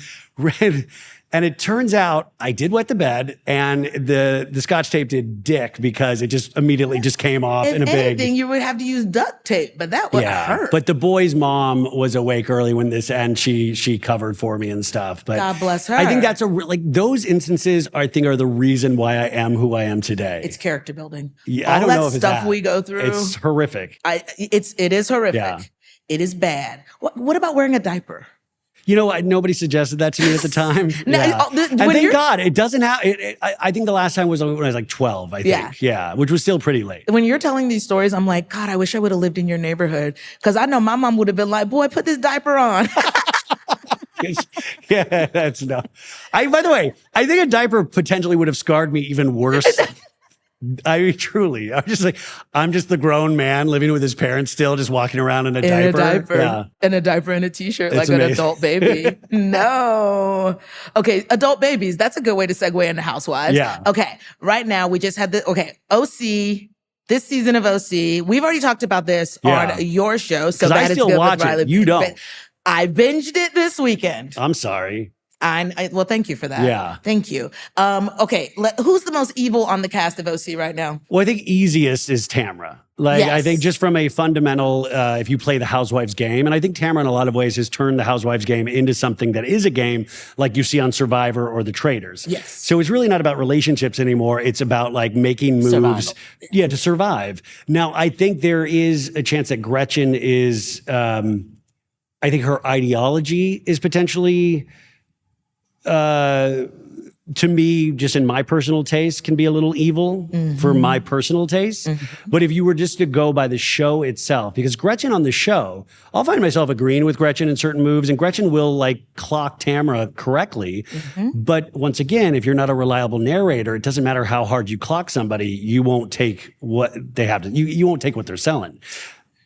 and it turns out I did wet the bed, and the Scotch tape did dick because it just immediately just came off in a big. Anything you would have to use duct tape, but that would hurt. But the boy's mom was awake early when this, and she covered for me and stuff. But God bless her. I think that's those instances I think are the reason why I am who I am today. It's character building. Yeah, I don't know if it's stuff we go through. It's horrific. It is horrific. Yeah. It is bad. What about wearing a diaper? You know, nobody suggested that to me at the time. No, yeah. when And thank you're- God it doesn't have. I think the last time was when I was like 12. I think, yeah, which was still pretty late. When you're telling these stories, I'm like, God, I wish I would have lived in your neighborhood because I know my mom would have been like, boy, put this diaper on. Yeah, that's no. By the way, I think a diaper potentially would have scarred me even worse. I mean, truly, I'm just the grown man living with his parents still, just walking around in a diaper. Yeah. In a diaper and a t-shirt, It's like amazing. an adult baby. No. Okay, adult babies. That's a good way to segue into Housewives. Yeah. Okay, right now we just had OC. This season of OC, we've already talked about this Yeah. on your show. So 'Cause I that is still good with watch it. Riley. You don't. But I binged it this weekend. I'm sorry. Well, thank you for that. Yeah. Thank you. Okay, who's the most evil on the cast of OC right now? Well, I think easiest is Tamra. Like, Yes. I think just from a fundamental, if you play the Housewives game, and I think Tamra in a lot of ways has turned the Housewives game into something that is a game like you see on Survivor or The Traitors. Yes. So it's really not about relationships anymore. It's about like making moves. Survival. Yeah, to survive. Now, I think there is a chance that Gretchen is, I think her ideology is potentially, to me, just in my personal taste, can be a little evil for my personal taste. But if you were just to go by the show itself, because Gretchen on the show, I'll find myself agreeing with Gretchen in certain moves, and Gretchen will like clock Tamra correctly. But once again, if you're not a reliable narrator, it doesn't matter how hard you clock somebody, you won't take what they have to, you won't take what they're selling.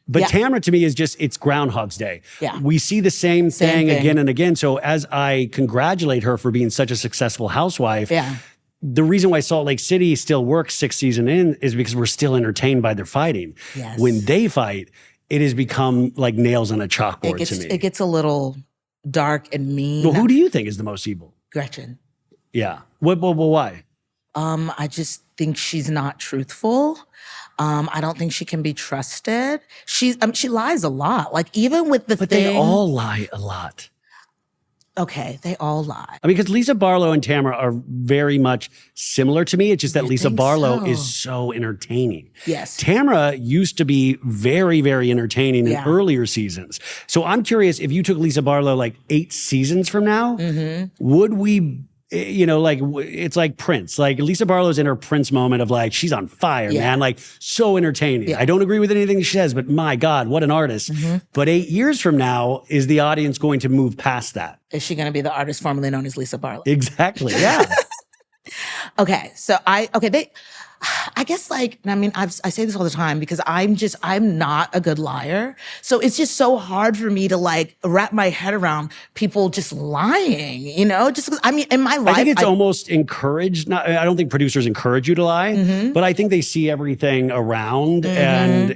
But Yeah. Tamra to me is just, it's Groundhog's Day. Yeah. We see the same thing thing. again and again. So as I congratulate her for being such a successful housewife, Yeah. the reason why Salt Lake City still works 6th season in is because we're still entertained by their fighting. Yes. When they fight, it has become like nails on a chalkboard to me. It gets a little dark and mean. Well, who do you think is the most evil? Gretchen. Yeah. Why? I just think she's not truthful. I don't think she can be trusted. She lies a lot. Like even with the But thing. they all lie a lot. Okay, they all lie. I mean, because Lisa Barlow and Tamra are very much similar to me. It's just that You Lisa think Barlow so? is so entertaining. Yes. Tamra used to be very, very entertaining in Yeah. earlier seasons. So I'm curious, if you took Lisa Barlow like 8 seasons from now, would we, it's like Prince. Like Lisa Barlow's in her Prince moment of like, she's on fire, Yeah. man. Like so entertaining. Yeah. I don't agree with anything she says, but my God, what an artist. But 8 years from now, is the audience going to move past that? Is she going to be the artist formerly known as Lisa Barlow? Exactly. Yeah. Okay, so I guess like, I mean, I say this all the time because I'm not a good liar. So it's just so hard for me to like wrap my head around people just lying, just 'cause, I mean, in my life. I think it's almost encouraged. I don't think producers encourage you to lie, but I think they see everything around and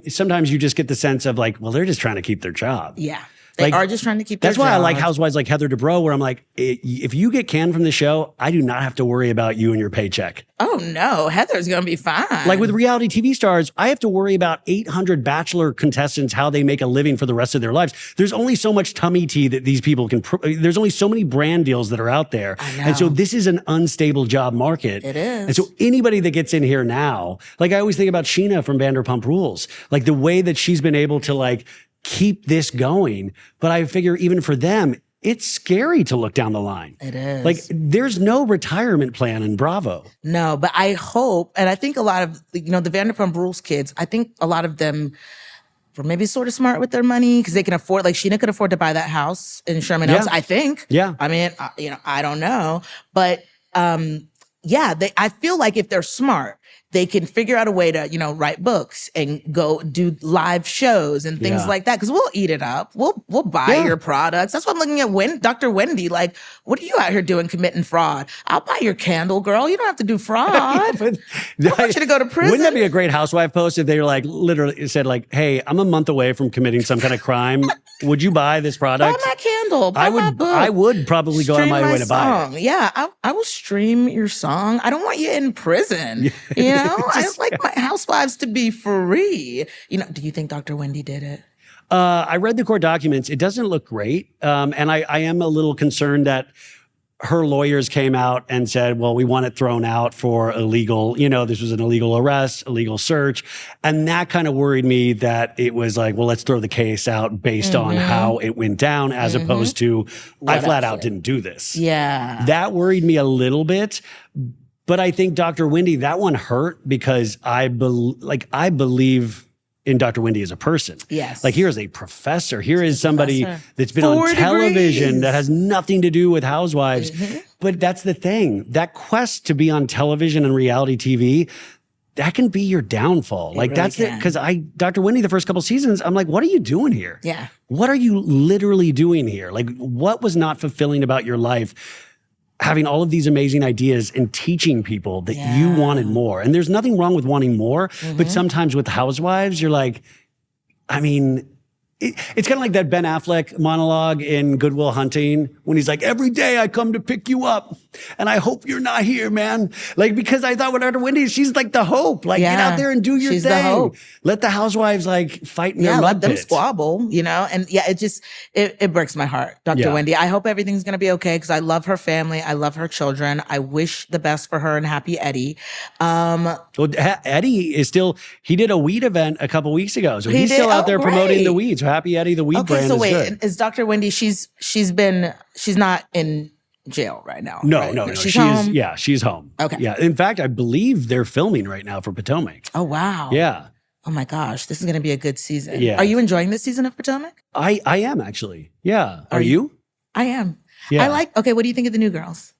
sometimes you just get the sense of like, well, they're just trying to keep their job. Yeah. They are just trying to keep their That's why I like jobs. housewives like Heather Dubrow, where I'm like, if you get canned from the show, I do not have to worry about you and your paycheck. Oh no, Heather's gonna be fine. Like with reality TV stars, I have to worry about 800 Bachelor contestants, how they make a living for the rest of their lives. There's only so much tummy tea that these people can, there's only so many brand deals that are out there. I know. And so this is an unstable job market. It is. And so anybody that gets in here now, like I always think about Sheena from Vanderpump Rules, like the way that she's been able to like keep this going. But I figure even for them, it's scary to look down the line. It is. Like there's no retirement plan in Bravo. No, but I hope, and I think a lot of, the Vanderpump Rules kids, I think a lot of them were maybe sort of smart with their money because they can afford, like Sheena could afford to buy that house in Sherman Oaks, I think. Yeah. I mean, I don't know. But I feel like if they're smart, they can figure out a way to, write books and go do live shows and things Yeah. like that. Because we'll eat it up. We'll buy your products. That's why I'm looking at Dr. Wendy. Like, what are you out here doing committing fraud? I'll buy your candle, girl. You don't have to do fraud. I want you to go to prison. Wouldn't that be a great housewife post if they were like literally said like, hey, I'm a month away from committing some kind of crime. Would you buy this Buy product? my candle. Buy my book. I would probably go out of Stream my way to buy it. song. Yeah, I will stream your song. I don't want you in prison. I like my housewives to be free. Do you think Dr. Wendy did it? I read the court documents. It doesn't look great. And I am a little concerned that her lawyers came out and said, well, we want it thrown out for illegal, this was an illegal arrest, illegal search. And that kind of worried me that it was like, well, let's throw the case out based on how it went down as opposed to I flat out didn't do this. Yeah. That worried me a little bit. But I think Dr. Wendy, that one hurt because I believe in Dr. Wendy as a person. Yes. Like, here is a professor. Here is somebody that's been 4 on television degrees. that has nothing to do with Housewives. But that's the thing. That quest to be on television and reality TV, that can be your downfall. Like, really that's it. Because Dr. Wendy, the first couple seasons, I'm like, what are you doing here? Yeah. What are you literally doing here? Like, what was not fulfilling about your life? Having all of these amazing ideas and teaching people that you wanted more. And there's nothing wrong with wanting more, but sometimes with Housewives, you're like, I mean, it's kind of like that Ben Affleck monologue in Good Will Hunting when he's like, every day I come to pick you up and I hope you're not here, man. Like, because I thought with Dr. Wendy, she's like the hope. Like, get out there and do your She's thing. the hope. Let the Housewives like fight in their mud let them pit. squabble, And it breaks my heart, Dr. Wendy. I hope everything's going to be okay because I love her family. I love her children. I wish the best for her and Happy Eddie. Well, Eddie is still, he did a weed event a couple weeks ago. So he's still out there promoting the weeds. Happy Eddie, the weed brand is good. Is Dr. Wendy, she's not in jail right now? No, right? no. She's home? She's home. Okay. Yeah. In fact, I believe they're filming right now for Potomac. Oh, wow. Yeah. Oh my gosh, this is going to be a good season. Yeah. Are you enjoying this season of Potomac? I am actually. Yeah. Are you? I am. Yeah. Okay, what do you think of the new girls?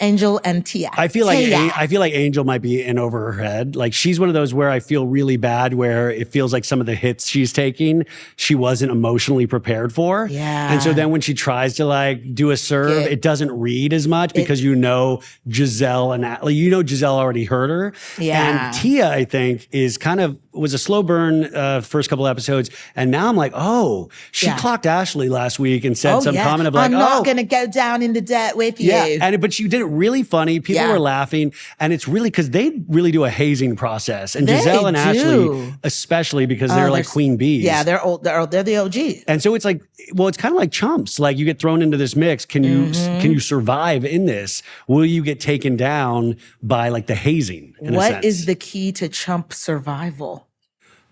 Angel and Tia. I feel like Angel might be in over her head. Like, she's one of those where I feel really bad, where it feels like some of the hits she's taking, she wasn't emotionally prepared for. Yeah. And so then when she tries to like do a serve, it doesn't read as much because Giselle Giselle already heard her. Yeah. And Tia, I think, was a slow burn first couple episodes. And now I'm like, she clocked Ashley last week and said comment of like, I'm not going to go down in the dirt with you. Yeah, but she did it really funny. People were laughing. And it's really because they really do a hazing process. And Giselle and Ashley, especially because they're like queen bees. Yeah, they're the OG. And so it's like, well, it's kind of like Chumps. Like, you get thrown into this mix. Can you survive in this? Will you get taken down by like the hazing? What is the key to Chump survival?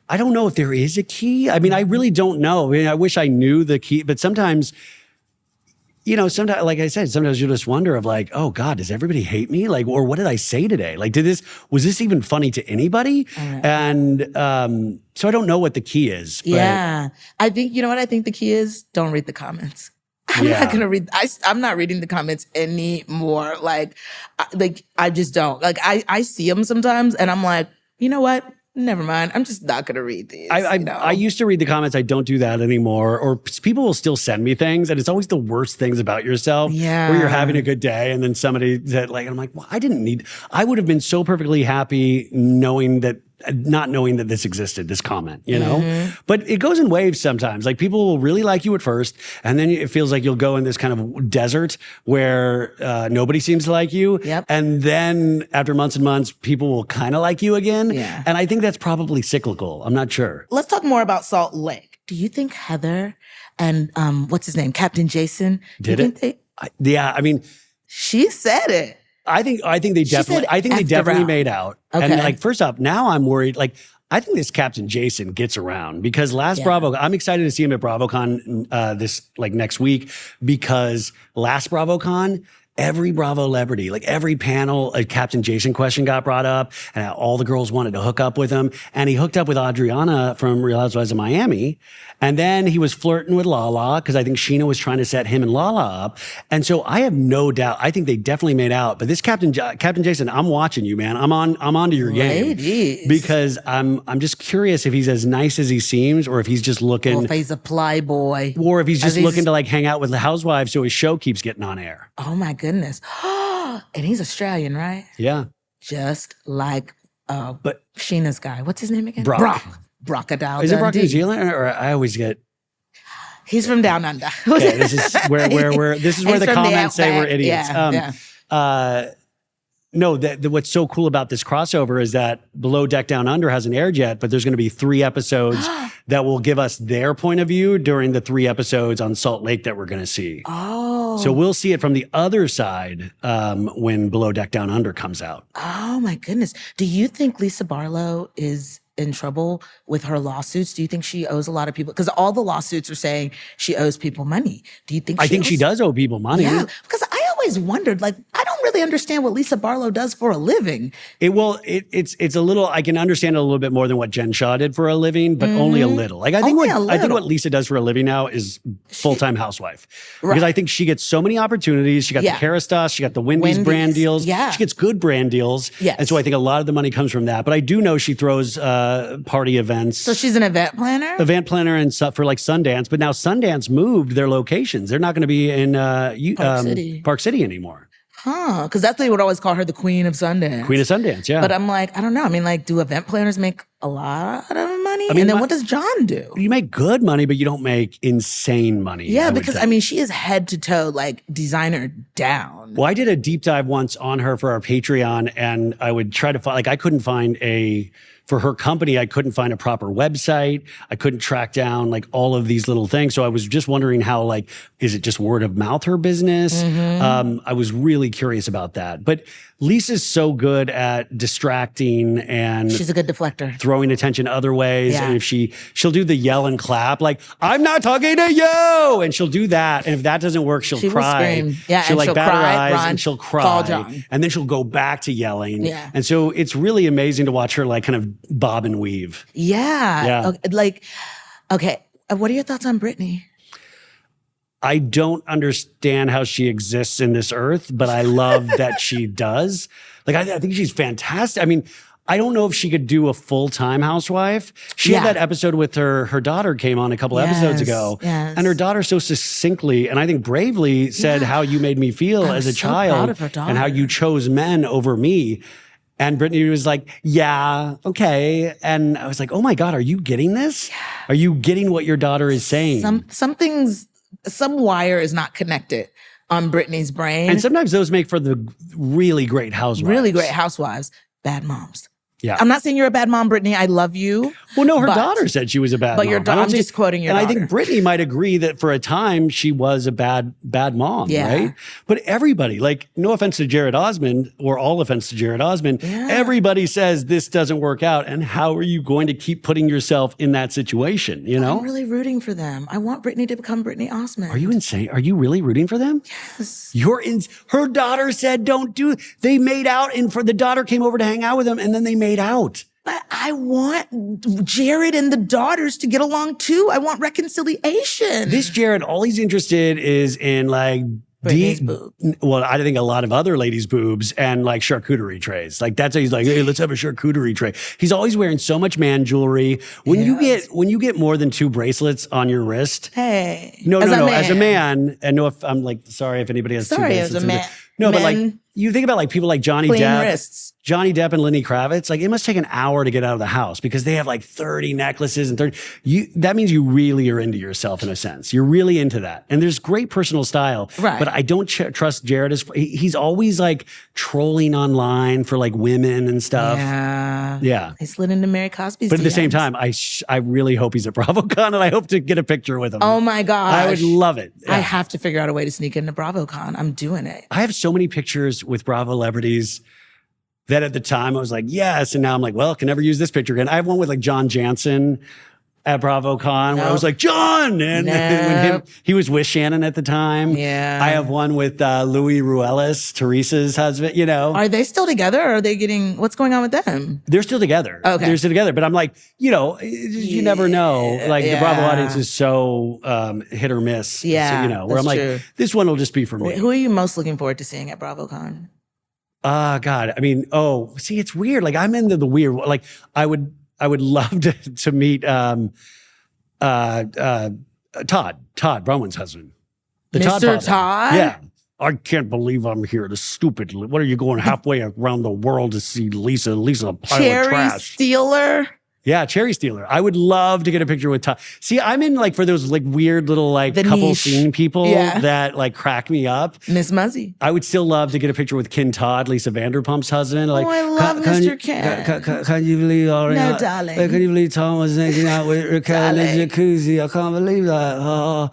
I don't know if there is a key. I mean, I really don't know. I mean, I wish I knew the key, but sometimes, sometimes, like I said, sometimes you just wonder of like, oh God, does everybody hate me? Like, or what did I say today? Like, was this even funny to anybody? And so I don't know what the key is. But yeah. I think, I think the key is? Don't read the comments. I'm not going to read. I'm not reading the comments anymore. Like I just don't. Like, I see them sometimes and I'm like, you know what? Never mind. I'm just not going to read these. I used to read the comments. I don't do that anymore. Or people will still send me things, and it's always the worst things about yourself. Yeah. Where you're having a good day, and then somebody said, like, I'm like, well, I would have been so perfectly happy not knowing that this existed, this comment, But it goes in waves sometimes. Like, people will really like you at first, and then it feels like you'll go in this kind of desert where nobody seems to like you. Yep. And then after months and months, people will kind of like you again. Yeah. And I think that's probably cyclical. I'm not sure. Let's talk more about Salt Lake. Do you think Heather and what's his name, Captain Jason, she said it. I think they definitely made out. Okay. And like, first off, now I'm worried. Like, I think this Captain Jason gets around because I'm excited to see him at Bravocon this like next week, because last Bravocon, every Bravo celebrity, like every panel, a Captain Jason question got brought up, and all the girls wanted to hook up with him. And he hooked up with Adriana from Real Housewives of Miami. And then he was flirting with Lala because I think Sheena was trying to set him and Lala up. And so I have no doubt. I think they definitely made out. But this Captain Jason, I'm watching you, man. I'm onto your game. Because I'm just curious if he's as nice as he seems, or if he's just looking. Or if he's a playboy. Or if he's just looking to like hang out with the housewives so his show keeps getting on air. Oh my goodness. And he's Australian, right? Yeah. Just like Sheena's guy. What's his name again? Brock. Brocadile. Is it Brock New Zealand? Or I always get. He's from down under. Okay, this is where the comments say we're idiots. No, what's so cool about this crossover is that Below Deck Down Under hasn't aired yet, but there's going to be 3 episodes that will give us their point of view during the 3 episodes on Salt Lake that we're going to see. Oh. So we'll see it from the other side when Below Deck Down Under comes out. Oh my goodness. Do you think Lisa Barlow is in trouble with her lawsuits? Do you think she owes a lot of people? Because all the lawsuits are saying she owes people money. Do you think I think she does owe people money. Yeah, because I always wondered, like, I don't really understand what Lisa Barlow does for a living. It's a little, I can understand it a little bit more than what Jen Shaw did for a living, but only a little. Like I think what Lisa does for a living now is full-time housewife. Right. Because I think she gets so many opportunities. She got the Kerastase, she got the Wendy's brand deals. Yeah. She gets good brand deals. Yes. And so I think a lot of the money comes from that. But I do know she throws party events. So she's an event planner? Event planner and stuff for like Sundance. But now Sundance moved their locations. They're not going to be in Park City anymore. Huh, because that's they would always call her the Queen of Sundance. Queen of Sundance, yeah. But I'm like, I don't know. I mean, like, do event planners make a lot of money? I mean, and then what does John do? You make good money, but you don't make insane money. Yeah, because I mean, she is head to toe, like designer down. Well, I did a deep dive once on her for our Patreon, and I would try to find, like, I couldn't find for her company, I couldn't find a proper website. I couldn't track down like all of these little things. So I was just wondering how, like, is it just word of mouth, her business? I was really curious about that. But Lisa's so good at distracting and she's a good deflector. Throwing attention other ways. Yeah. And if she'll do the yell and clap, like, I'm not talking to you. And she'll do that. And if that doesn't work, she'll cry. Will scream. Yeah, she'll and like bat her eyes run, and she'll cry. call John. And then she'll go back to yelling. Yeah. And so it's really amazing to watch her like kind of bob and weave. Yeah. Yeah. Okay. What are your thoughts on Britney? I don't understand how she exists in this earth, but I love that she does. Like, I think she's fantastic. I mean, I don't know if she could do a full-time housewife. She had that episode with her daughter came on a couple episodes ago. Yes. And her daughter so succinctly, and I think bravely said how you made me feel as a child proud of her daughter. and how you chose men over me. And Britney was like, yeah, okay. And I was like, oh my God, are you getting this? Yeah. Are you getting what your daughter is saying? Some wire is not connected on Britney's brain. And sometimes those make for the really great housewives. Really great housewives, bad moms. Yeah. I'm not saying you're a bad mom, Britney. I love you. Well, no, her daughter said she was a bad mom. But your daughter, I'm just quoting your daughter. And I think Britney might agree that for a time she was a bad mom, right? But everybody, like, no offense to Jared Osmond or all offense to Jared Osmond, everybody says this doesn't work out. And how are you going to keep putting yourself in that situation, you know? I'm really rooting for them. I want Britney to become Britney Osmond. Are you insane? Are you really rooting for them? Yes. Her daughter said don't do it. They made out and the daughter came over to hang out with them and then they made out. But I want Jared and the daughters to get along too. I want reconciliation. This Jared, all he's interested is in like Britney's boob. Well, I think a lot of other ladies' boobs and like charcuterie trays. Like that's how he's like, hey, let's have a charcuterie tray. He's always wearing so much man jewelry. When you get more than 2 bracelets on your wrist. Hey. No. As a man, and no, if I'm like, sorry if anybody has 2 bracelets. As a man. No, but like you think about like people like Johnny Depp. Wrists. Johnny Depp and Lenny Kravitz, like it must take an hour to get out of the house because they have like 30 necklaces and 30. That means you really are into yourself in a sense. You're really into that. And there's great personal style. Right. But I don't trust Jared. He's always like trolling online for like women and stuff. Yeah. He slid into Mary Cosby's But at the DMs. same time, I really hope he's at Bravocon and I hope to get a picture with him. Oh my gosh. I would love it. Yeah. I have to figure out a way to sneak into Bravocon. I'm doing it. I have so many pictures with Bravo celebrities that at the time I was like, yes. And now I'm like, well, can never use this picture again. I have one with like John Jansen at Bravocon where I was like, John. And when he was with Shannon at the time. Yeah. I have one with Louis Ruelas, Teresa's husband, you know. Are they still together or are they what's going on with them? They're still together. Okay. They're still together. But I'm like, you know, you never know. Like the Bravo audience is so hit or miss. Yeah. So, you know, where I'm like, this one will just be for me. Who are you most looking forward to seeing at Bravocon? God. I mean, see, it's weird. Like I'm into the weird. Like I would love to meet Todd Bronwyn's husband. The Mr. Todd? Yeah. I can't believe I'm here. The stupid. What are you going halfway around the world to see Lisa? Lisa's a pile of Cherry trash. Stealer? Yeah, cherry stealer. I would love to get a picture with Todd. See, I'm in like for those like weird little like The couple niche. scene people that like crack me up. Miss Muzzy. I would still love to get a picture with Ken Todd, Lisa Vanderpump's husband. Like, I love Mr. Ken. Can you believe No, darling. Can you believe Tom was hanging out with Raquel in the jacuzzi? I can't believe that.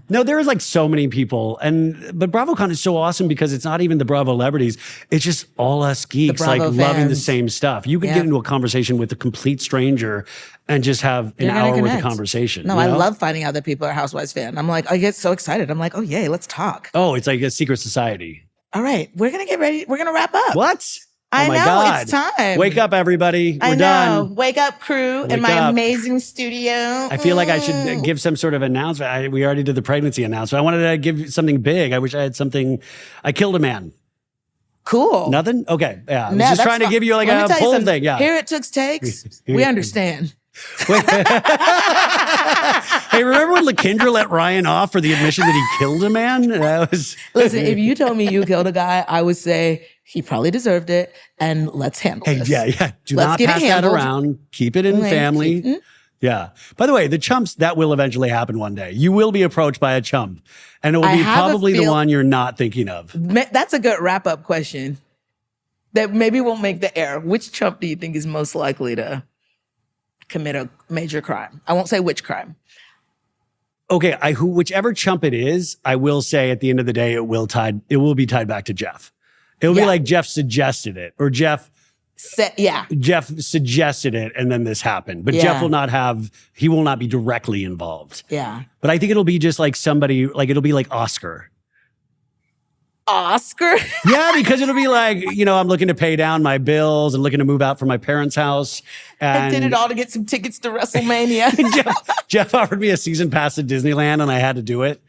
No, there is like so many people, but BravoCon is so awesome because it's not even the Bravo celebrities. It's just all us geeks like Bravo loving the fans. same stuff. You could get into a conversation with a complete stranger and just have an hour worth of conversation. No, you I know? love finding out that people are Housewives fan. I'm like, I get so excited. I'm like, oh yay, let's talk. Oh, it's like a secret society. All right, we're gonna get ready. We're gonna wrap up. What? I Oh my know, God. it's time. Wake up, everybody. We're I know. done. Wake up, crew, in Wake my up. amazing studio. I feel like I should give some sort of announcement. We already did the pregnancy announcement. I wanted to give something big. I wish I had something. I killed a man. Cool. Nothing? Okay. Yeah. I was No, just that's trying to fine. give you like Let me a tell you pull something. thing. Yeah. Here at Tooks Takes, we understand. Hey, remember when LaKendra let Ryan off for the admission that he killed a man? That was. Listen, if you told me you killed a guy, I would say he probably deserved it, and let's handle Hey, this. yeah. Do Let's not get it pass that handled. around. Keep it in Okay. family. Yeah. By the way, the Chumps, that will eventually happen one day. You will be approached by a Chump, and it will I be have a probably the feel- one you're not thinking of. That's a good wrap-up question that maybe won't make the air. Which Chump do you think is most likely to commit a major crime? I won't say which crime. Okay, whichever Chump it is, I will say at the end of the day, it will be tied back to Jeff. It will be Yeah. like Jeff suggested it, or Jeff suggested it, and then this happened. But Yeah. Jeff he will not be directly involved. Yeah. But I think it'll be just like somebody, like it'll be like Oscar. Oscar? Yeah, because it'll be like, I'm looking to pay down my bills and looking to move out from my parents' house. I And did it all to get some tickets to WrestleMania. Jeff offered me a season pass to Disneyland, and I had to do it.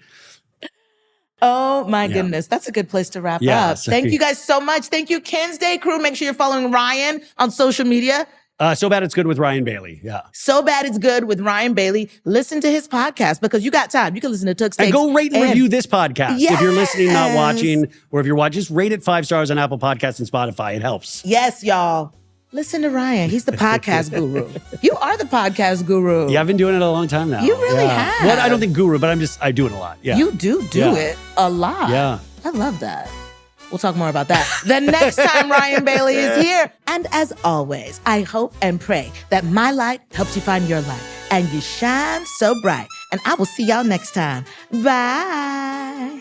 Oh my goodness. That's a good place to wrap Yeah, up. so- Thank you guys so much. Thank you, Ken's Day crew. Make sure you're following Ryan on social media. So Bad It's Good with Ryan Bailey. Yeah. So Bad It's Good with Ryan Bailey. Listen to his podcast because you got time. You can listen to Tooks Takes. And go rate and review this podcast. If you're listening, not Yes. watching, or if you're watching, just rate it 5 stars on Apple Podcasts and Spotify. It helps. Yes, y'all. Listen to Ryan. He's the podcast guru. You are the podcast guru. Yeah, I've been doing it a long time now. You really Yeah. have. Well, I don't think guru, but I do it a lot. Yeah. You do Yeah. it a lot. Yeah. I love that. We'll talk more about that the next time Ryan Bailey is here. And as always, I hope and pray that my light helps you find your light and you shine so bright. And I will see y'all next time. Bye.